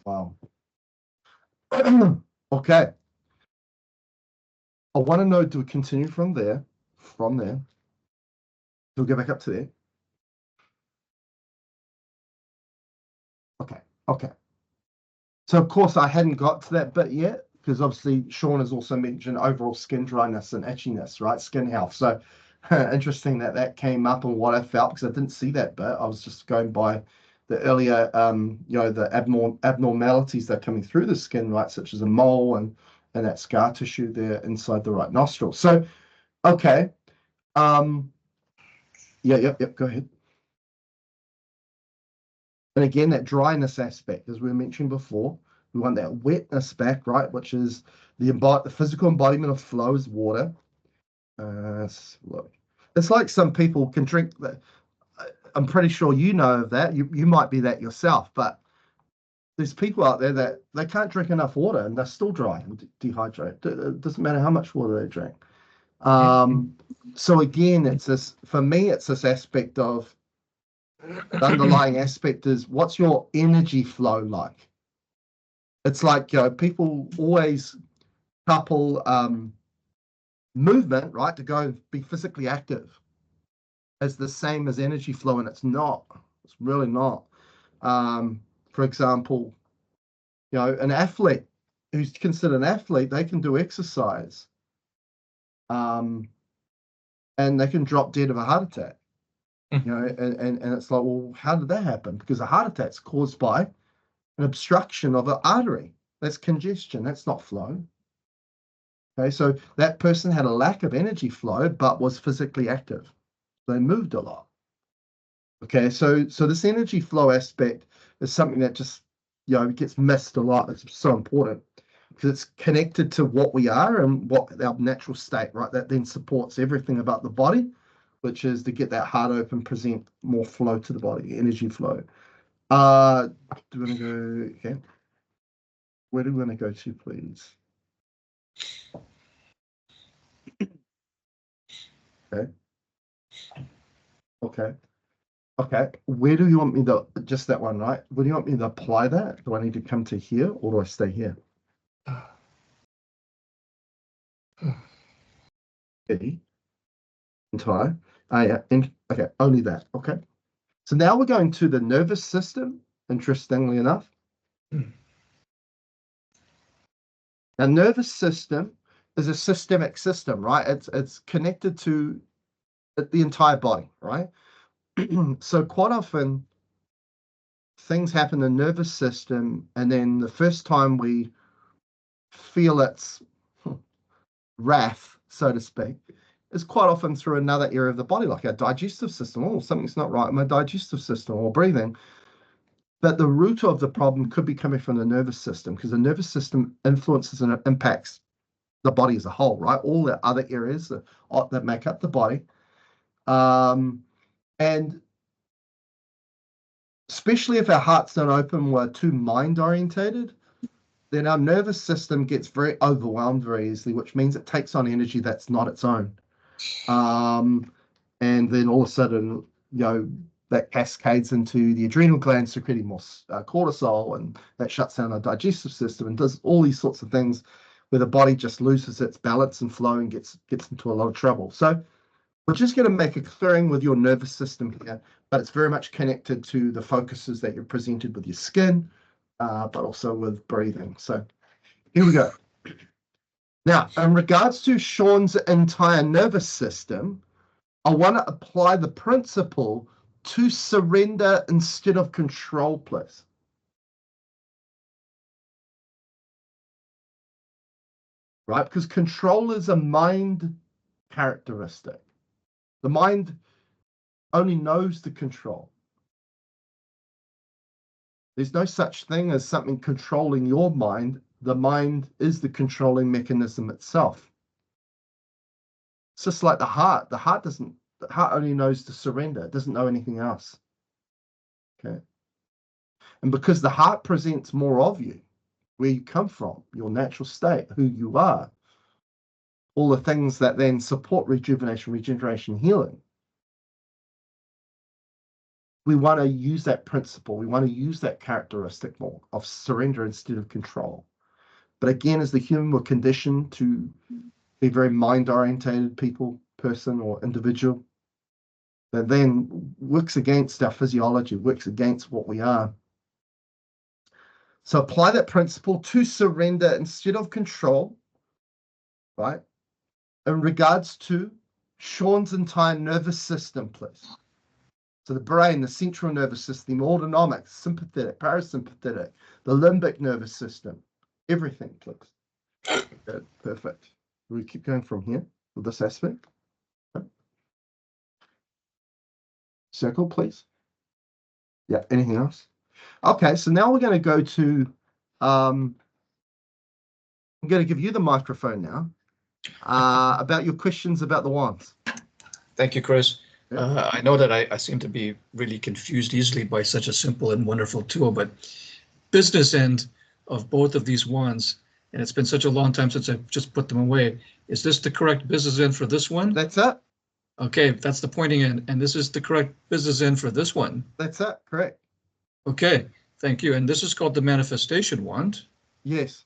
Wow. Okay. I want to know, do we continue from there? From there. Do we go back up to there? Okay. Okay. So, of course, I hadn't got to that bit yet, because obviously Sean has also mentioned overall skin dryness and itchiness, right? Skin health. So, interesting that that came up and what I felt, because I didn't see that bit. I was just going by the earlier, the abnormalities that are coming through the skin, right? Such as a mole and that scar tissue there inside the right nostril. So, okay. Yep, go ahead. And again, that dryness aspect, as we mentioned before, we want that wetness back, right? Which is the physical embodiment of flow is water. Look, it's like some people can drink. I'm pretty sure you know of that. You might be that yourself, but there's people out there that they can't drink enough water and they're still dry and dehydrated. It doesn't matter how much water they drink. So again, it's this, for me, it's this aspect of the underlying aspect is, what's your energy flow like? It's like, people always couple movement, right, to go be physically active as the same as energy flow, and it's not. It's really not. For example, an athlete who's considered an athlete, they can do exercise, and they can drop dead of a heart attack. And it's like, well, how did that happen? Because a heart attack's caused by an obstruction of an artery. That's congestion. That's not flow. Okay, so that person had a lack of energy flow, but was physically active. They moved a lot. Okay, so this energy flow aspect is something that just, gets missed a lot. It's so important because it's connected to what we are and what our natural state, right? That then supports everything about the body, which is to get that heart open, present more flow to the body, energy flow. Do we want to go? Okay. Where do we want to go to, please? Okay. Okay. Where do you want me to, just that one, right? Where do you want me to apply that? Do I need to come to here or do I stay here? Okay. Entire. Yeah. Okay. Only that. Okay. So now we're going to the nervous system, interestingly enough. Now, nervous system is a systemic system, right? It's connected to the entire body, right? So quite often things happen in the nervous system, and then the first time we feel its wrath, so to speak, is quite often through another area of the body, like our digestive system. Oh, something's not right in my digestive system, or breathing. But the root of the problem could be coming from the nervous system, because the nervous system influences and impacts the body as a whole, right? All the other areas that make up the body. And especially if our hearts don't open, we're too mind orientated, then our nervous system gets very overwhelmed very easily, which means it takes on energy that's not its own. And then all of a sudden, that cascades into the adrenal glands, secreting more cortisol, and that shuts down our digestive system and does all these sorts of things where the body just loses its balance and flow and gets into a lot of trouble. So we're just going to make a clearing with your nervous system here, but it's very much connected to the focuses that you're presented with your skin, but also with breathing. So here we go. Now, in regards to Sean's entire nervous system, I want to apply the principle to surrender instead of control, please. Right? Because control is a mind characteristic. The mind only knows the control. There's no such thing as something controlling your mind. The mind is the controlling mechanism itself. It's just like the heart. The heart only knows to surrender. It doesn't know anything else. Okay. And because the heart presents more of you, where you come from, your natural state, who you are, all the things that then support rejuvenation, regeneration, healing. We want to use that principle. We want to use that characteristic more of surrender instead of control. But again, as the human, we're conditioned to be very mind-orientated person or individual that then works against our physiology, works against what we are. So apply that principle to surrender instead of control, right? In regards to Sean's entire nervous system, please. So the brain, the central nervous system, the autonomic, sympathetic, parasympathetic, the limbic nervous system, everything, please. Good, perfect. We keep going from here with this aspect. Okay. Circle, please. Yeah, anything else? Okay, so now we're going to go to, I'm going to give you the microphone now about your questions about the wands. Thank you, Chris. I know that I seem to be really confused easily by such a simple and wonderful tool, but business end of both of these wands, and it's been such a long time since I've just put them away. Is this the correct business end for this one? That's it. Okay, that's the pointing end, and this is the correct business end for this one. That's it, correct. Okay, thank you. And this is called the manifestation wand. Yes.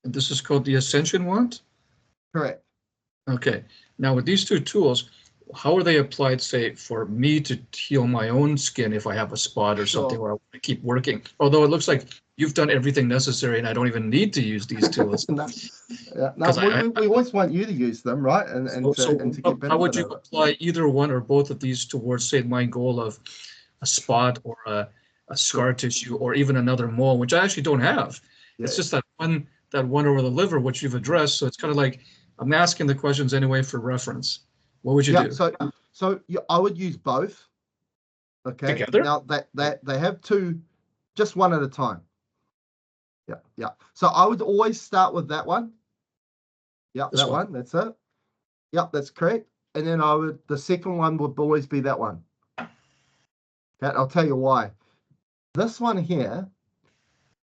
And this is called the ascension wand? Correct. Okay, now with these two tools, how are they applied, say, for me to heal my own skin if I have a spot or something where I want to keep working? Although it looks like you've done everything necessary and I don't even need to use these tools. No, we always want you to use them, right? And to get benefit. How would you apply either one or both of these towards, say, my goal of a spot or a scar tissue or even another mole, which I actually don't have? Yeah. It's just that one over the liver, which you've addressed. So it's kind of like I'm asking the questions anyway for reference. What would you do? So I would use both. Okay. Together? Now that they have two, just one at a time. Yeah. So I would always start with that one. Yeah, that one. That's it. Yep, that's correct. And then the second one would always be that one. Okay, I'll tell you why. This one here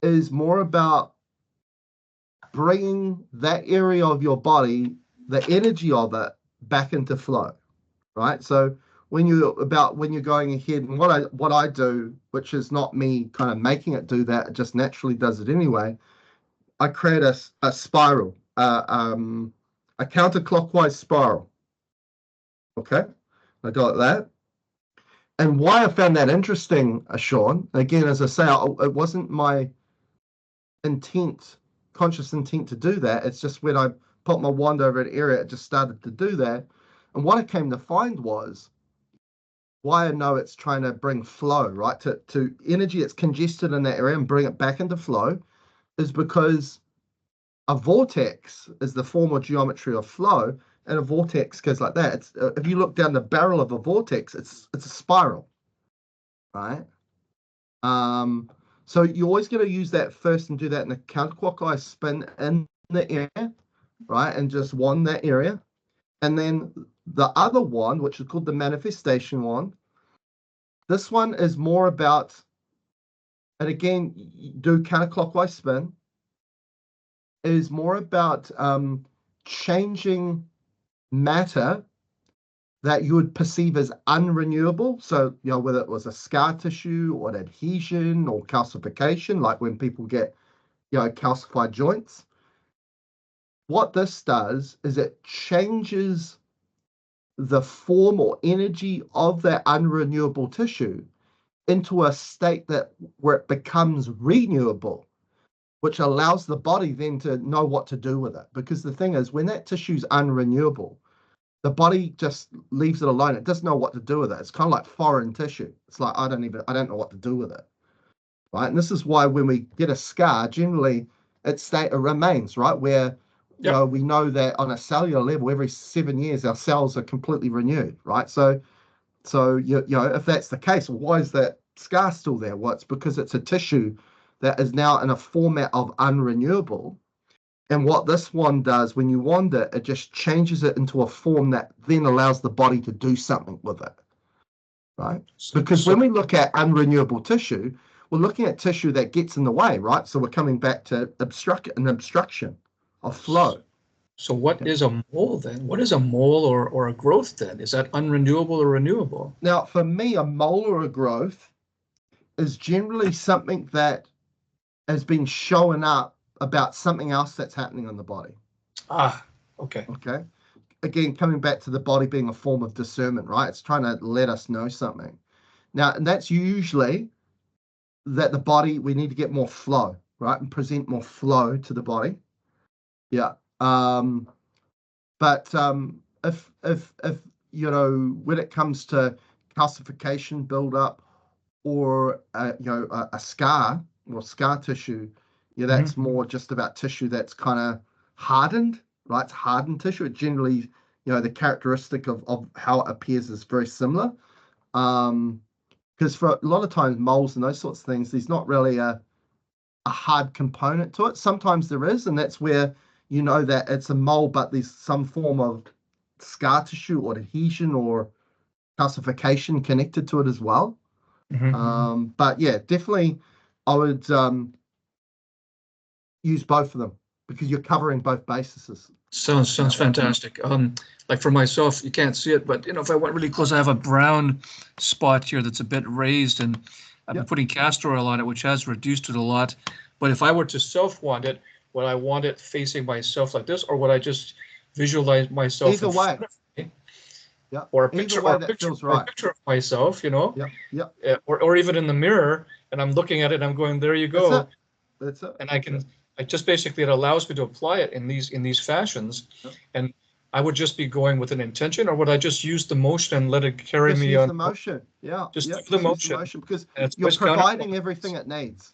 is more about bringing that area of your body, the energy of it, back into flow, right? So when you're going ahead, and what I do, which is not me kind of making it do that, it just naturally does it anyway. I create a spiral, a counterclockwise spiral. Okay, I do it like that. And why I found that interesting, Sean, again, as I say, it wasn't my conscious intent to do that. It's just when I put my wand over an area, it just started to do that. And what I came to find was why I know it's trying to bring flow, right? To energy that's congested in that area and bring it back into flow is because a vortex is the form or geometry of flow, and a vortex goes like that. It's if you look down the barrel of a vortex, it's a spiral, right? So you're always going to use that first and do that in a counterclockwise spin in the area, right? And just wand that area. And then the other wand, which is called the manifestation wand, this one is more about, and again, do counterclockwise spin, is more about changing matter that you would perceive as unrenewable. So, whether it was a scar tissue or an adhesion or calcification, like when people get, calcified joints. What this does is it changes the form or energy of that unrenewable tissue into a state where it becomes renewable, which allows the body then to know what to do with it. Because the thing is, when that tissue is unrenewable, the body just leaves it alone. It doesn't know what to do with it. It's kind of like foreign tissue. It's like, I don't know what to do with it. Right. And this is why when we get a scar, generally it remains, right? Where, we know that on a cellular level, every 7 years, our cells are completely renewed, right? So if that's the case, well, why is that scar still there? Well, it's because it's a tissue that is now in a format of unrenewable. And what this one does, when you wand it, it just changes it into a form that then allows the body to do something with it, right? Because when we look at unrenewable tissue, we're looking at tissue that gets in the way, right? So we're coming back to an obstruction of flow. So what is a mole then? What is a mole or a growth then? Is that unrenewable or renewable? Now, for me, a mole or a growth is generally something that has been showing up about something else that's happening in the body. Okay. Okay. Again, coming back to the body being a form of discernment, right? It's trying to let us know something. Now, and that's usually that the body, we need to get more flow, right? And present more flow to the body. Yeah. But if when it comes to calcification buildup or a scar or scar tissue, that's more just about tissue that's kind of hardened, right? It's hardened tissue. It generally, the characteristic of how it appears is very similar. Because for a lot of times moles and those sorts of things, there's not really a hard component to it. Sometimes there is, and that's where you know that it's a mole, but there's some form of scar tissue or adhesion or calcification connected to it as well. But yeah, definitely I would use both of them because you're covering both bases. Sounds fantastic. Like for myself, you can't see it, but if I went really close, I have a brown spot here that's a bit raised, and I've been putting castor oil on it, which has reduced it a lot. But if I were to self-wand it, would I want it facing myself like this, or would I just visualize myself either way? Yeah. Or a picture, or a picture of myself, or even in the mirror, and I'm looking at it, and I'm going, there you go. That's it. And I just basically, it allows me to apply it in these fashions. And I would just be going with an intention, or would I just use the motion and let it carry me on? The motion. Yeah. Just use the motion because you're providing everything it needs.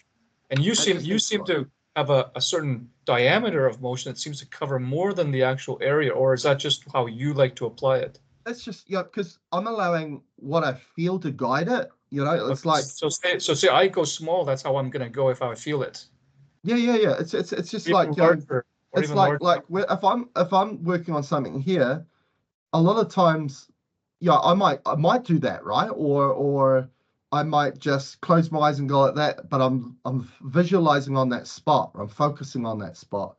And you seem to have a certain diameter of motion that seems to cover more than the actual area, or is that just how you like to apply it? That's just because I'm allowing what I feel to guide it. It's like so say I go small. That's how I'm gonna go if I feel it. Yeah. It's just even like larger, it's like if I'm working on something here, a lot of times, I might do that, right? Or I might just close my eyes and go like that, but I'm visualizing on that spot. I'm focusing on that spot.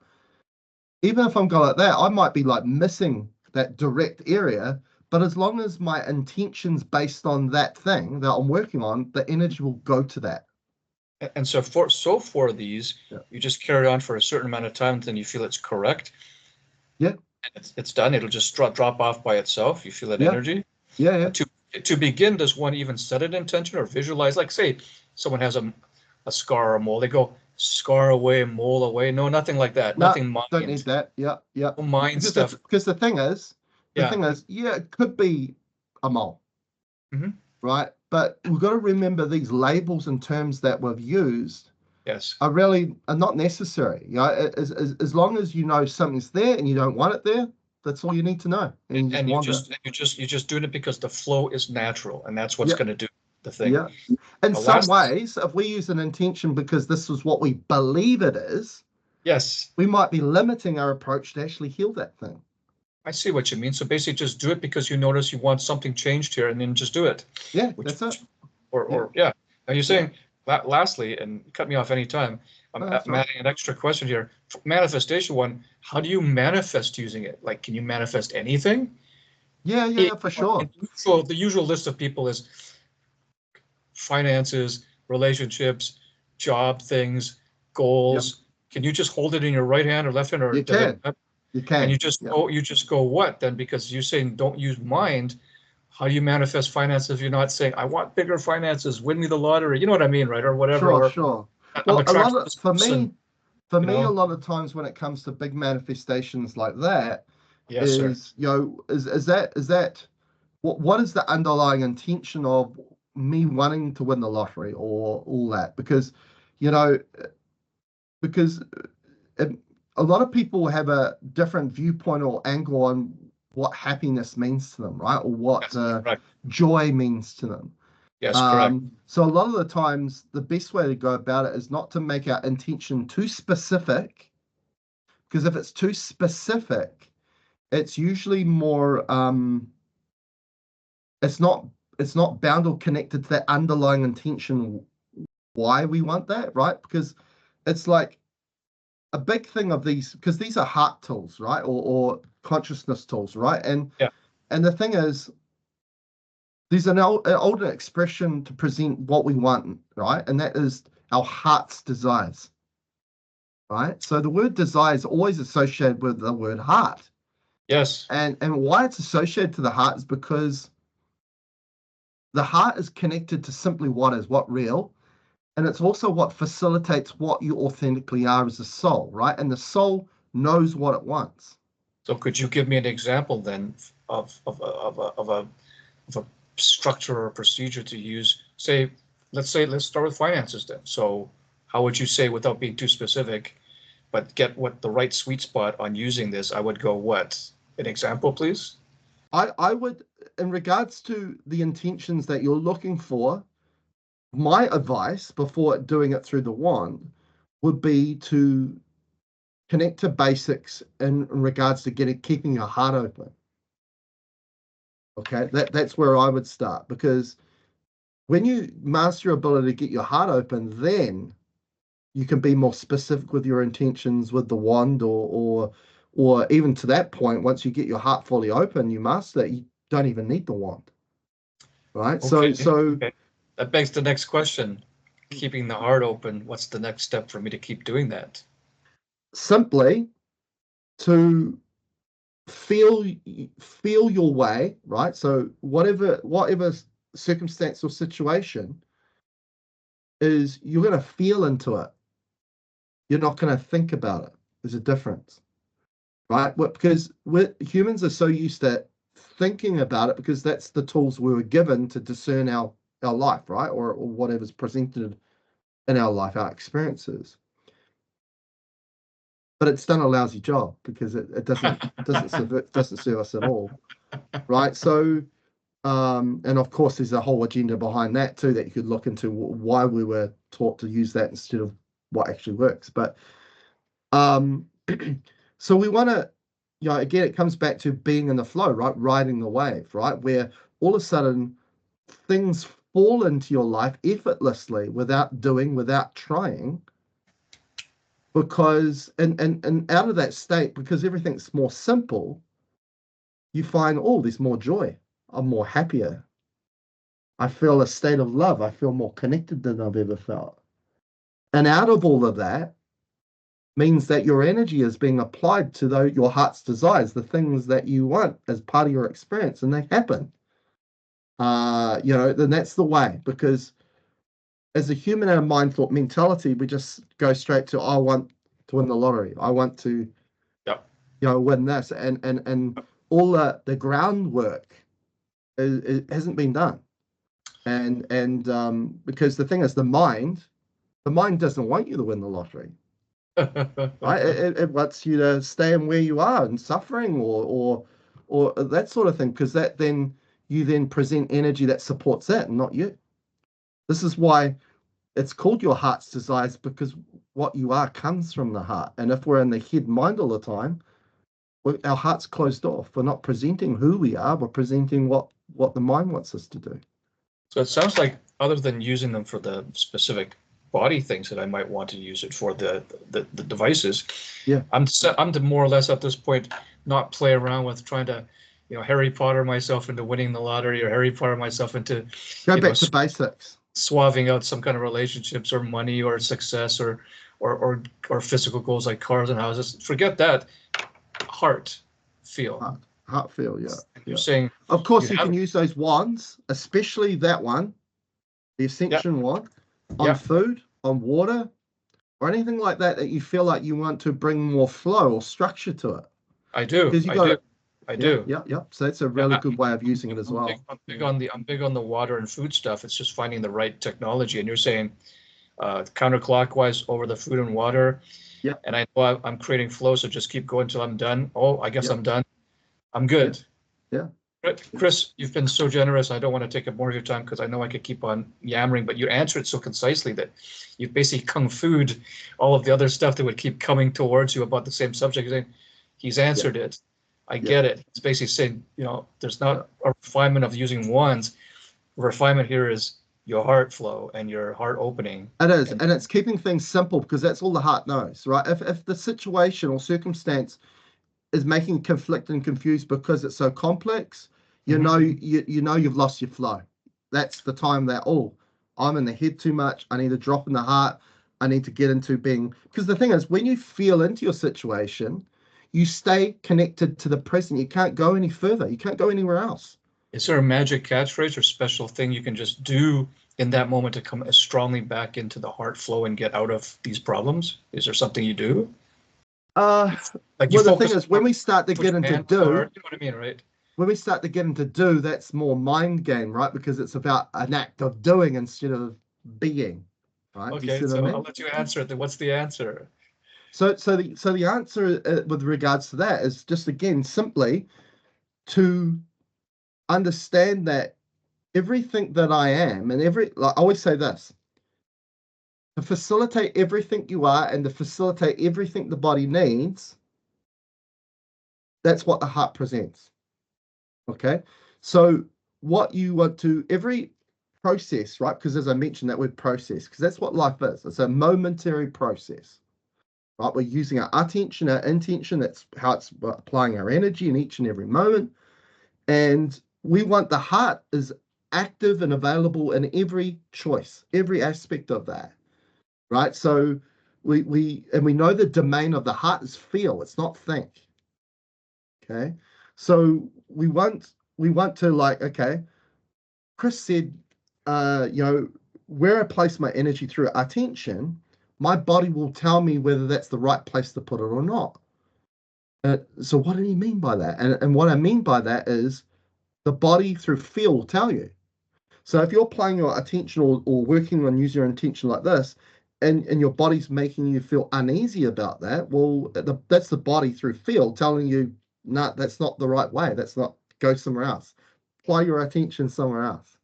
Even if I'm going like that, I might be like missing that direct area. But as long as my intention's based on that thing that I'm working on, the energy will go to that. And so for these, you just carry on for a certain amount of time, then you feel it's correct. Yeah. And it's done. It'll just drop off by itself. You feel that energy. Yeah. To begin, does one even set an intention or visualize? Like, say, someone has a scar or a mole. They go, scar away, mole away. No, nothing like that. No, nothing mind. Don't need that. Yeah. No mind stuff. Because the thing is, it could be a mole, right? But we've got to remember these labels and terms that we've used are not necessary. As long as you know something's there and you don't want it there, that's all you need to know. And you're just doing it because the flow is natural, and that's what's going to do the thing. Yeah. In some ways, if we use an intention because this is what we believe it is, we might be limiting our approach to actually heal that thing. I see what you mean. So basically just do it because you notice you want something changed here, and then just do it. Yeah, that's it. Now you're saying, lastly, and cut me off anytime, I'm adding an extra question here. Manifestation one, how do you manifest using it? Like, can you manifest anything? Yeah, for sure. So the usual list of people is finances, relationships, job things, goals. Can you just hold it in your right hand or left hand, or You does can. it? You can. And you just go what then? Because you're saying don't use mind. How do you manifest finances if you're not saying I want bigger finances, win me the lottery? You know what I mean, right? Or whatever. Sure, Or sure. I'm Well, a attracted lot to of this for person. me, a lot of times when it comes to big manifestations like that, Yes, sir. is is that what is the underlying intention of me wanting to win the lottery or all that? Because you know, because it, a lot of people have a different viewpoint or angle on what happiness means to them, right? Or what Yes, correct. joy means to them. Yes, correct. So a lot of the times, the best way to go about it is not to make our intention too specific, because if it's too specific, it's usually more it's not bound or connected to that underlying intention why we want that, right? Because it's like a big thing of these, because these are heart tools, right? Or consciousness tools, right? Yeah. And the thing is, there's an older expression to present what we want, right? And that is our heart's desires, right? So the word desire is always associated with the word heart. Yes. And why it's associated to the heart is because the heart is connected to simply what real, and it's also what facilitates what you authentically are as a soul, right? And the soul knows what it wants. So could you give me an example then of a structure or procedure to use? Let's start with finances then. So how would you say, without being too specific, but get what the right sweet spot on using this? I would go what? An example, please? I would, in regards to the intentions that you're looking for, my advice before doing it through the wand would be to connect to basics in regards to keeping your heart open. Okay, that's where I would start, because when you master your ability to get your heart open, then you can be more specific with your intentions with the wand, or even to that point, once you get your heart fully open, you master it, you don't even need the wand, right? Okay. So Okay. That begs the next question. Keeping the heart open, what's the next step for me to keep doing that? simply to feel your way, right? So whatever circumstance or situation is, you're going to feel into it. You're not going to think about it. There's a difference, right? Because humans are so used to thinking about it, because that's the tools we were given to discern our life, right? Or whatever's presented in our life, our experiences. But it's done a lousy job, because it doesn't serve us at all, right? So and of course, there's a whole agenda behind that too, that you could look into why we were taught to use that instead of what actually works. But um, so we want to, again, it comes back to being in the flow, right? Riding the wave, right? Where all of a sudden things fall into your life effortlessly, without trying, because and out of that state, because everything's more simple, you find, oh, there's more joy. I'm more happier. I feel a state of love. I feel more connected than I've ever felt. And out of all of that means that your energy is being applied to your heart's desires, the things that you want as part of your experience, and they happen. Then that's the way, because as a human and a mind thought mentality, we just go straight to, I want to win the lottery. I want to, Yep. win this. And all the groundwork hasn't been done. And because the thing is, the mind doesn't want you to win the lottery, right? It wants you to stay in where you are and suffering, or that sort of thing, because that then you then present energy that supports that and not you. This is why it's called your heart's desires, because what you are comes from the heart. And if we're in the head mind all the time, our heart's closed off. We're not presenting who we are. We're presenting what the mind wants us to do. So it sounds like, other than using them for the specific body things that I might want to use it for, the devices, Yeah. I'm to more or less at this point not play around with trying to Harry Potter myself into winning the lottery, or Harry Potter myself into, Go back to basics. swapping out some kind of relationships or money or success or physical goals like cars and houses. Forget that. Heart feel. Heart feel, yeah. You're saying, of course, you can use those wands, especially that one, the Ascension wand, on food, on water, or anything like that you feel like you want to bring more flow or structure to it. I do. I do. Yeah. So that's a really good way of using it as well. I'm big on the water and food stuff. It's just finding the right technology. And you're saying counterclockwise over the food and water. Yeah. And I know I'm creating flow, so just keep going until I'm done. Oh, I guess I'm done. I'm good. Yeah. Chris, you've been so generous. I don't want to take up more of your time because I know I could keep on yammering, but you answer it so concisely that you've basically kung fu'd all of the other stuff that would keep coming towards you about the same subject. You're saying, he's answered it. I get it. It's basically saying, there's not a refinement of using wands. Refinement here is your heart flow and your heart opening. It is, and it's keeping things simple because that's all the heart knows, right? If the situation or circumstance is making conflict and confused because it's so complex, you know you've lost your flow. That's the time that, I'm in the head too much. I need to drop in the heart. I need to get into being, because the thing is, when you feel into your situation, you stay connected to the present. You can't go any further. You can't go anywhere else. Is there a magic catchphrase or special thing you can just do in that moment to come as strongly back into the heart flow and get out of these problems? Is there something you do? The thing is, when we start to get into do, you know what I mean, right? When we start to get into do, that's more mind game, right? Because it's about an act of doing instead of being, right? Okay, so I'll let you answer it. Then what's the answer? So the answer with regards to that is just, again, simply to understand that everything that I am, and I always say this, to facilitate everything you are and to facilitate everything the body needs, that's what the heart presents. Okay, so what you want to, every process, right? Because as I mentioned, that word process, because that's what life is. It's a momentary process, right? We're using our attention, our intention. That's how it's applying our energy in each and every moment. And we want the heart is active and available in every choice, every aspect of that, right? So we know the domain of the heart is feel. It's not think. Okay, so we want to, okay, Chris said, where I place my energy through attention, my body will tell me whether that's the right place to put it or not. So what did he mean by that? And what I mean by that is the body through feel will tell you. So if you're playing your attention or working on using your intention like this, and your body's making you feel uneasy about that, well, that's the body through feel telling you, no, that's not the right way. That's not, go somewhere else. Apply your attention somewhere else.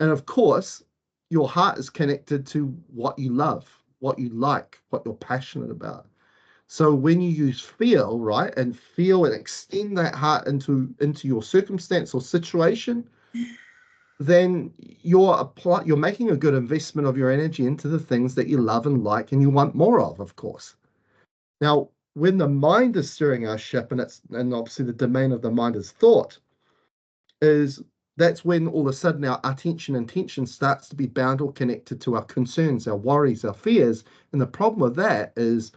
And of course, your heart is connected to what you love, what you like, what you're passionate about. So when you use feel, right, and feel and extend that heart into your circumstance or situation, then you're making a good investment of your energy into the things that you love and like and you want more of course. Now, when the mind is steering our ship, and obviously the domain of the mind is thought, that's when all of a sudden our attention and intention starts to be bound or connected to our concerns, our worries, our fears. And the problem with that is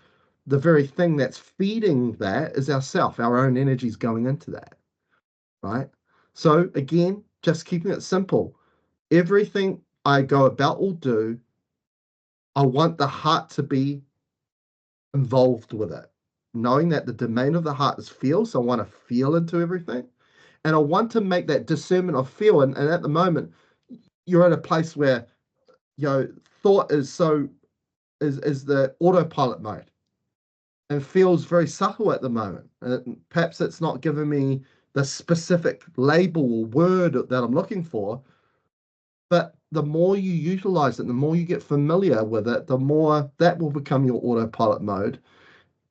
the very thing that's feeding that is ourself. Our own energy is going into that, right? So again, just keeping it simple. Everything I go about or do, I want the heart to be involved with it, knowing that the domain of the heart is feel. So I want to feel into everything. And I want to make that discernment of feel. And at the moment, you're at a place where, thought is the autopilot mode and feels very subtle at the moment. Perhaps it's not giving me the specific label or word that I'm looking for, but the more you utilize it, the more you get familiar with it, the more that will become your autopilot mode.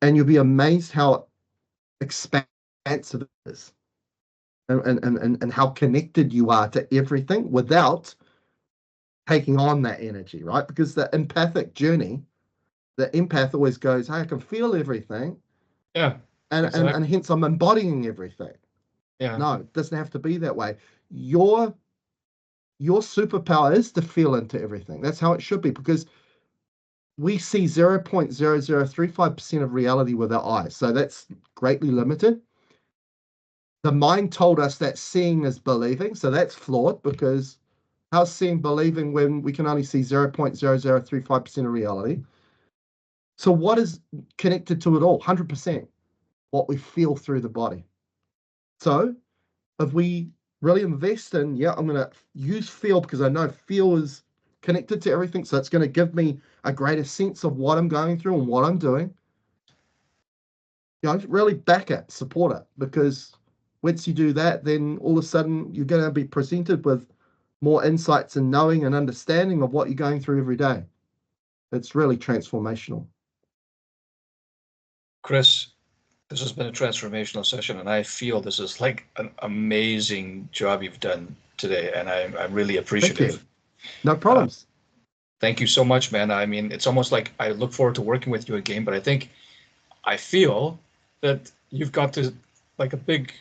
And you'll be amazed how expansive it is. And how connected you are to everything without taking on that energy, right? Because the empathic journey, the empath always goes, hey, I can feel everything. Yeah. And hence I'm embodying everything. Yeah. No, it doesn't have to be that way. Your superpower is to feel into everything. That's how it should be, because we see 0.0035% of reality with our eyes. So that's greatly limited. The mind told us that seeing is believing. So that's flawed, because how's seeing believing when we can only see 0.0035% of reality? So what is connected to it all? 100%. What we feel through the body. So if we really invest in, yeah, I'm going to use feel, because I know feel is connected to everything. So it's going to give me a greater sense of what I'm going through and what I'm doing. Really back it, support it, because once you do that, then all of a sudden you're going to be presented with more insights and knowing and understanding of what you're going through every day. It's really transformational. Chris, this has been a transformational session, and I feel this is like an amazing job you've done today, and I'm really appreciative. Thank you. No problems. Thank you so much, man. I mean, it's almost like I look forward to working with you again, but I feel that you've got to, like, a big,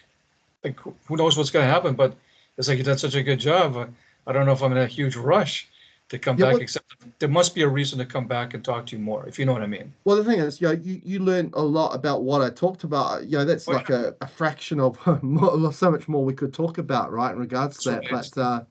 like, who knows what's going to happen, but it's like you did such a good job. I don't know if I'm in a huge rush to come back, except there must be a reason to come back and talk to you more, if you know what I mean. Well, the thing is, you learn a lot about what I talked about. That's like a fraction of so much more we could talk about, right, in regards to that.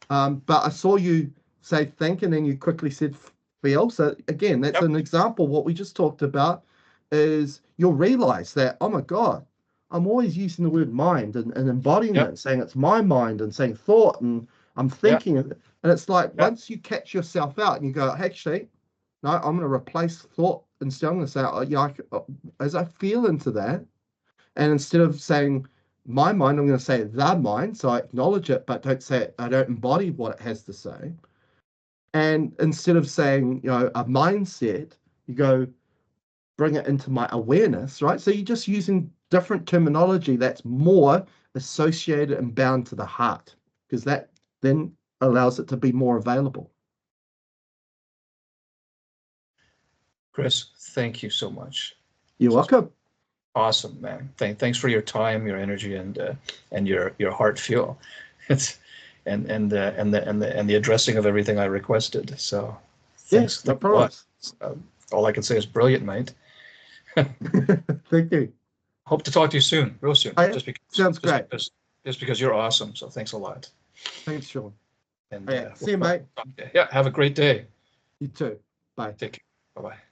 But I saw you say think, and then you quickly said feel. So again, that's an example. What we just talked about is you'll realize that, oh my God, I'm always using the word mind and embodying it, saying it's my mind and saying thought, and I'm thinking of it. And it's like once you catch yourself out and you go, actually, no, I'm going to replace thought. Instead, I'm going to say, as I feel into that, and instead of saying my mind, I'm going to say the mind. So I acknowledge it, but don't say it. I don't embody what it has to say. And instead of saying, a mindset, you go, bring it into my awareness, right? So you're just using different terminology that's more associated and bound to the heart, because that then allows it to be more available. Chris, thank you so much. You're welcome. Awesome, man. Thanks for your time, your energy, and your heart fuel. It's and the addressing of everything I requested. So thanks. No problem. All I can say is brilliant, mate. Thank you. Hope to talk to you soon, real soon. Sounds great. Just because you're awesome. So thanks a lot. Thanks, Sean. And see you, mate. Yeah, have a great day. You too. Bye. Take care. Bye-bye.